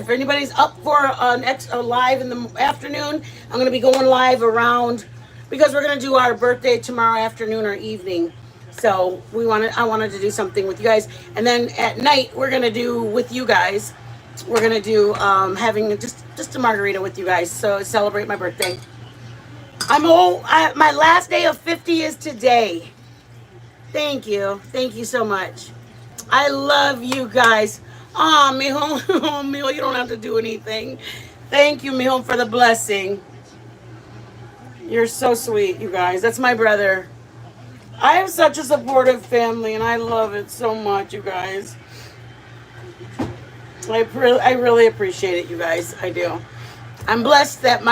anybody's up for a live in the afternoon, I'm gonna be going live around, because we're gonna do our birthday tomorrow afternoon or evening. So I wanted to do something with you guys, and then at night we're gonna do with you guys. We're gonna do having just a margarita with you guys. So celebrate my birthday. My last day of 50 is today. Thank you so much. I love you guys. Oh, mijo, oh, mijo, you don't have to do anything. Thank you, mijo, for the blessing. You're so sweet, you guys. That's my brother. I have such a supportive family, and I love it so much, you guys. I really appreciate it, you guys. I do. I'm blessed that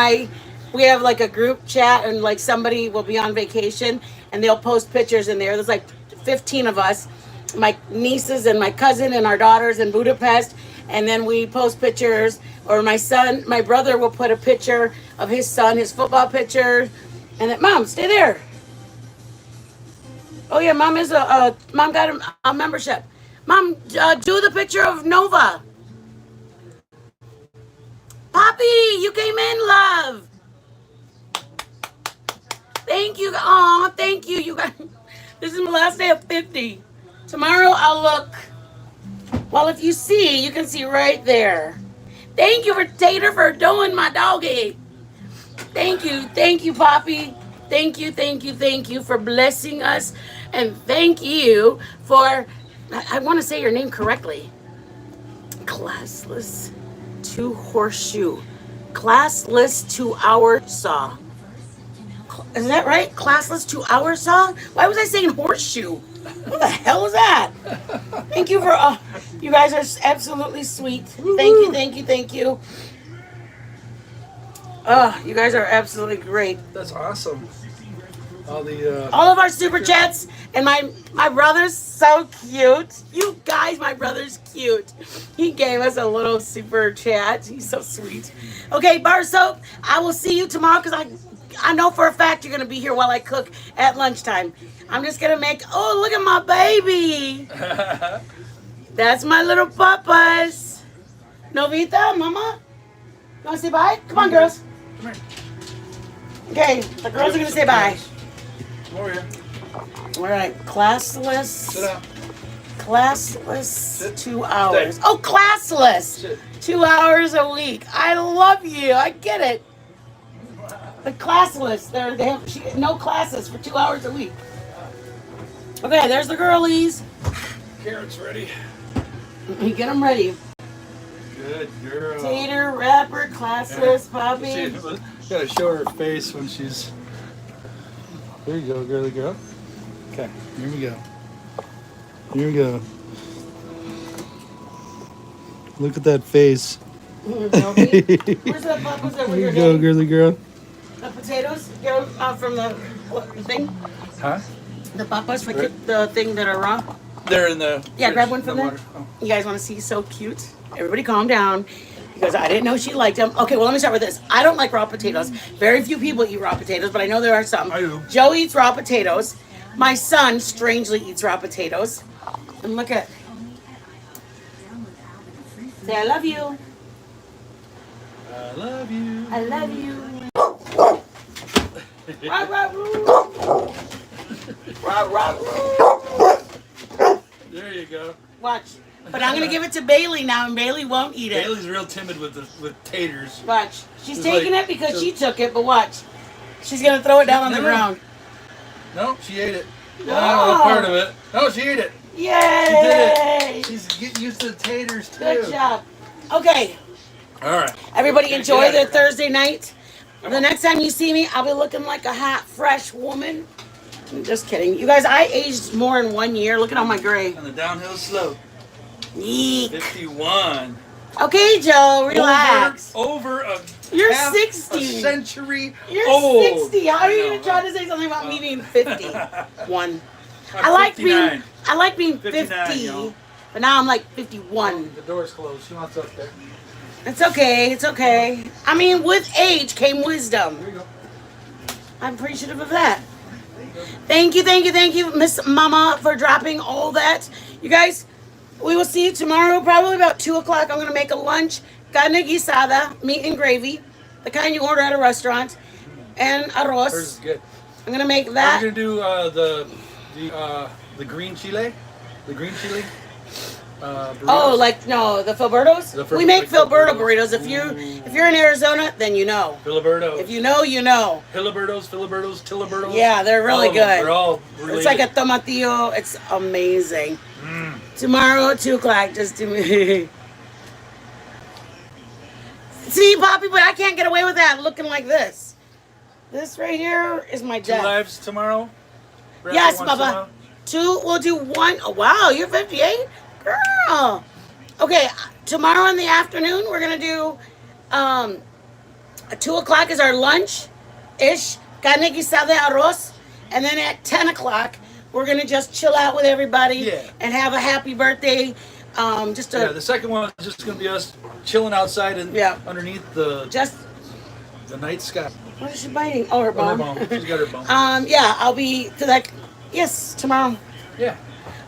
we have like a group chat, and like somebody will be on vacation, and they'll post pictures in there. There's like 15 of us. My nieces and my cousin and our daughters in Budapest, and then we post pictures, or my brother will put a picture of his son, his football picture, and then, Mom, stay there. Oh yeah, Mom Mom got a membership. Mom, do the picture of Nova. Poppy, you came in, love. Thank you. Aw, thank you. You guys. This is my last day of 50. Tomorrow I'll look. Well, if you see, you can see right there. Thank you, Tater, for doing my doggy. Thank you, Poppy. Thank you for blessing us. And thank you for, I want to say your name correctly. Classless 2 horseshoe. Classless 2 hour saw. Is that right? Classless 2 hour saw? Why was I saying horseshoe? What the hell is that? Thank you for, you guys are absolutely sweet. Thank you. You guys are absolutely great. That's awesome. All of our super chats, and my brother's so cute. You guys, my brother's cute. He gave us a little super chat. He's so sweet. Okay, Bar Soap, I will see you tomorrow, because I know for a fact you're going to be here while I cook at lunchtime. I'm just going to make, oh, look at my baby. That's my little papas. Novita, Mama, you want to say bye? Come on, girls. Come here. Okay, the girls are going to say bye. Come over here. All right, classless. Sit up. Classless Sit. 2 hours. Stay. Oh, classless. Sit. 2 hours a week. I love you. I get it. But classless, they have no classes for 2 hours a week. Okay, there's the girlies. Carrot's ready. You get them ready. Good girl. Tater, rapper, classless, Poppy. Gotta show her face when she's. There you go, girly girl. Okay, here we go. Here we go. Look at that face. Jovi. Where's the papas that were Here here? you go, Daddy? girly girl. The potatoes from the thing? Huh? The papas for the thing that are raw? They're in the. Yeah, fridge, grab one in from the there. water. Oh. You guys want to see so cute? Everybody calm down. Because I didn't know she liked them. Okay, well, let me start with this. I don't like raw potatoes. Very few people eat raw potatoes, but I know there are some. I do. Joe eats raw potatoes. My son strangely eats raw potatoes. And look at. Say, I love you. I love you. I love you. Rah, rah, roo. Rah, rah, roo. There you go. Watch. But I'm going to give it to Bailey now, and Bailey won't eat it. Bailey's real timid with taters. Watch. She's It's taking like- it because she took it, but watch. She's going to throw it down on the No. ground. No, she ate it. No. I don't know part of it. No, she ate it. Yay! She's getting used to the taters too. Good job. Okay, All right. everybody Okay, enjoy get their out of here. Thursday night. The next time you see me, I'll be looking like a hot, fresh woman. I'm just kidding. You guys, I aged more in 1 year. Look at all my gray. On the downhill slope. Yeek. 51. Okay, Joe, relax. Over a You're half 60. a century You're old. 60. How are you I going know. to try to say something about me being 51? I'm I like 59. being I like being 59, 50, y'all. but now I'm like 51. The door's closed. She wants up there. It's okay. It's okay. I mean, with age came wisdom. There you go. I'm appreciative of that. Thank you, Miss Mama, for dropping all that. You guys, we will see you tomorrow, probably about 2 o'clock. I'm going to make a lunch. Carne guisada, meat and gravy, the kind you order at a restaurant, and Hers is arroz. good. I'm going to make I'm that. gonna do the green chile. The green chile. Burritos. Oh, like, no, the Filbertos? The We make Filberto Filbertos. burritos. If you're in Arizona, then you know. Filibertos. If you know, you know. Filibertos, Tilibertos. Yeah, they're really All of them. good. They're all related. It's like a tomatillo. It's amazing. Tomorrow at 2 o'clock, just do me. See, Poppy, but I can't get away with that looking like this. This right here is my 2 death. lives tomorrow. Rapper Yes, wants to Baba. know. 2, we'll do 1. Oh, wow, you're 58? Girl. Okay, tomorrow in the afternoon, we're going to do, at 2 o'clock is our lunch-ish, carne guisada arroz. And then at 10 o'clock, we're going to just chill out with everybody Yeah. and have a happy birthday. Just Yeah, a, the second one is just gonna be us chilling outside and Yeah. underneath the just, night sky. what is she biting? Oh, her Oh, her bone. bone. She's got her bone. Yeah, I'll be, to that, yes, tomorrow. Yeah.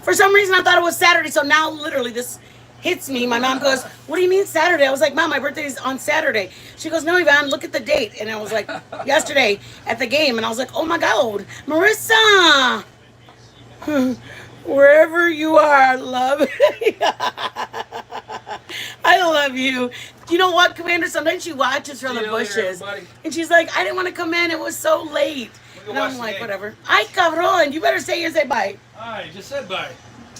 For some reason, I thought it was Saturday, so now literally this hits me. My mom goes, "What do you mean Saturday?" I was like, "Mom, my birthday is on Saturday." She goes, "No, Yvonne, look at the date." And I was like, yesterday at the game, and I was like, "Oh my God, Marissa, wherever you are, love." I love you. You know what, Commander? Sometimes she watches from See the you later, bushes, everybody. and she's like, "I didn't want to come in. It was so late." go And watch I'm the like, game. "Whatever." Ay, cabron, you better stay here and say bye. I just said bye.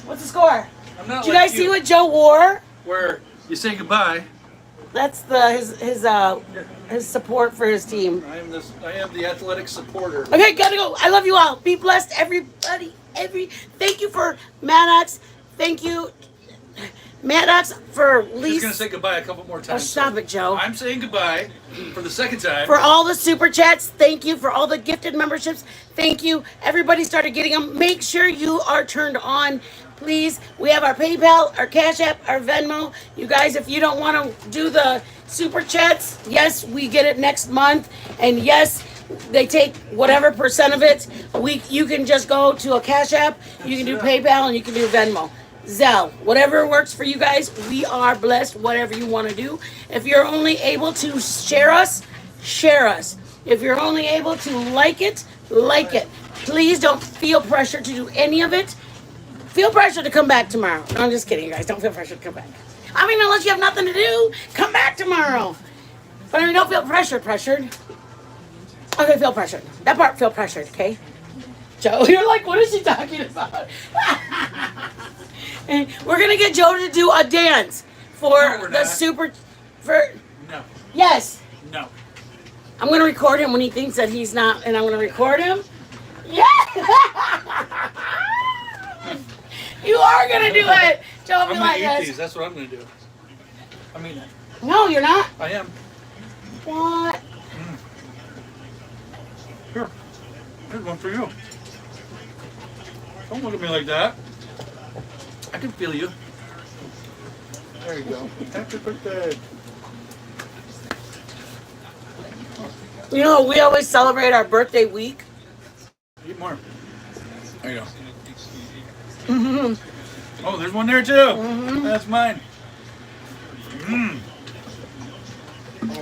What's the score? I'm not Did you like guys see what Joe wore? Where you say goodbye. That's his support for his team. I am the athletic supporter. Okay, gotta go. I love you all. Be blessed, everybody. Thank you for Maddox. Thank you, Maddox, for Just least gonna say goodbye a couple more times. Oh, stop it, Joe. I'm saying goodbye for the second time. for all the super chats. Thank you for all the gifted memberships. Thank you. Everybody started getting them. Make sure you are turned on. Please, we have our PayPal, our Cash App, our Venmo. You guys, if you don't want to do the super chats, yes, we get it next month. And yes, they take whatever percent of it. You can just go to a Cash App, you can do PayPal, and you can do Venmo. Zelle, whatever works for you guys. We are blessed, whatever you want to do. If you're only able to share us, share us. If you're only able to like it, like it. Please don't feel pressure to do any of it. Feel pressure to come back tomorrow. No, I'm just kidding, you guys. Don't feel pressure to come back. I mean, unless you have nothing to do, come back tomorrow. But I mean, don't feel pressured. Okay, feel pressured. That part, feel pressured, okay? Joe, you're like, what is she talking about? And we're gonna get Joe to do a dance for No, we're the not. super. No. Yes, No. I'm gonna record him when he thinks that he's not, and I'm gonna record him. Yeah. You are gonna do it. Joe will I'm be gonna like eat this. these. That's what I'm gonna do. I mean, No, you're not. I am. What? Here. Here's one for you. Don't look at me like that. I can feel you. There you go. Happy birthday. You know, we always celebrate our birthday week. Eat more. There you go. Mm-hmm. Oh, there's one there too. Mm-hmm. That's mine. Mm.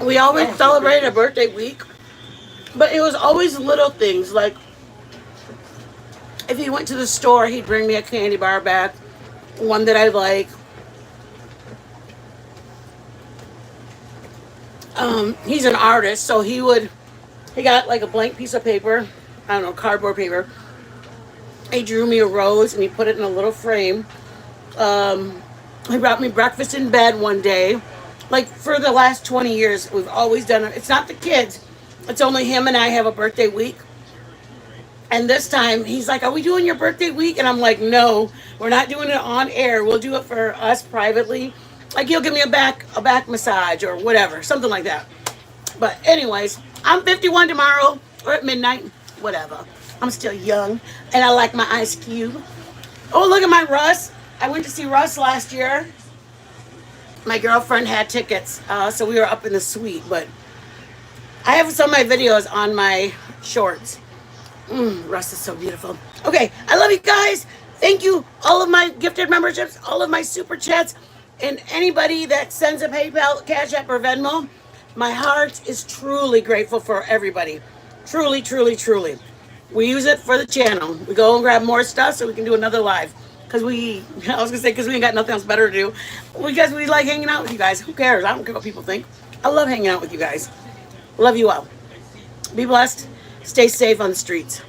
We always celebrate our birthday week, but it was always little things. Like, if he went to the store, he'd bring me a candy bar back, one that I like. He's an artist, so he got like a blank piece of paper, I don't know, cardboard paper. He drew me a rose and he put it in a little frame. He brought me breakfast in bed one day. Like, for the last 20 years, we've always done it. It's not the kids. It's only him and I have a birthday week. And this time, he's like, are we doing your birthday week? And I'm like, no, we're not doing it on air. We'll do it for us privately. Like, he'll give me a back massage or whatever, something like that. But anyways, I'm 51 tomorrow or at midnight, whatever. I'm still young, and I like my ice cube. Oh, look at my Russ. I went to see Russ last year. My girlfriend had tickets, so we were up in the suite. But I have some of my videos on my shorts. Russ is so beautiful. Okay, I love you guys. Thank you, all of my gifted memberships, all of my super chats, and anybody that sends a PayPal, Cash App, or Venmo. My heart is truly grateful for everybody. Truly, truly, truly. We use it for the channel. We go and grab more stuff so we can do another live. Because I was going to say, because we ain't got nothing else better to do. Because we like hanging out with you guys. Who cares? I don't care what people think. I love hanging out with you guys. Love you all. Be blessed. Stay safe on the streets.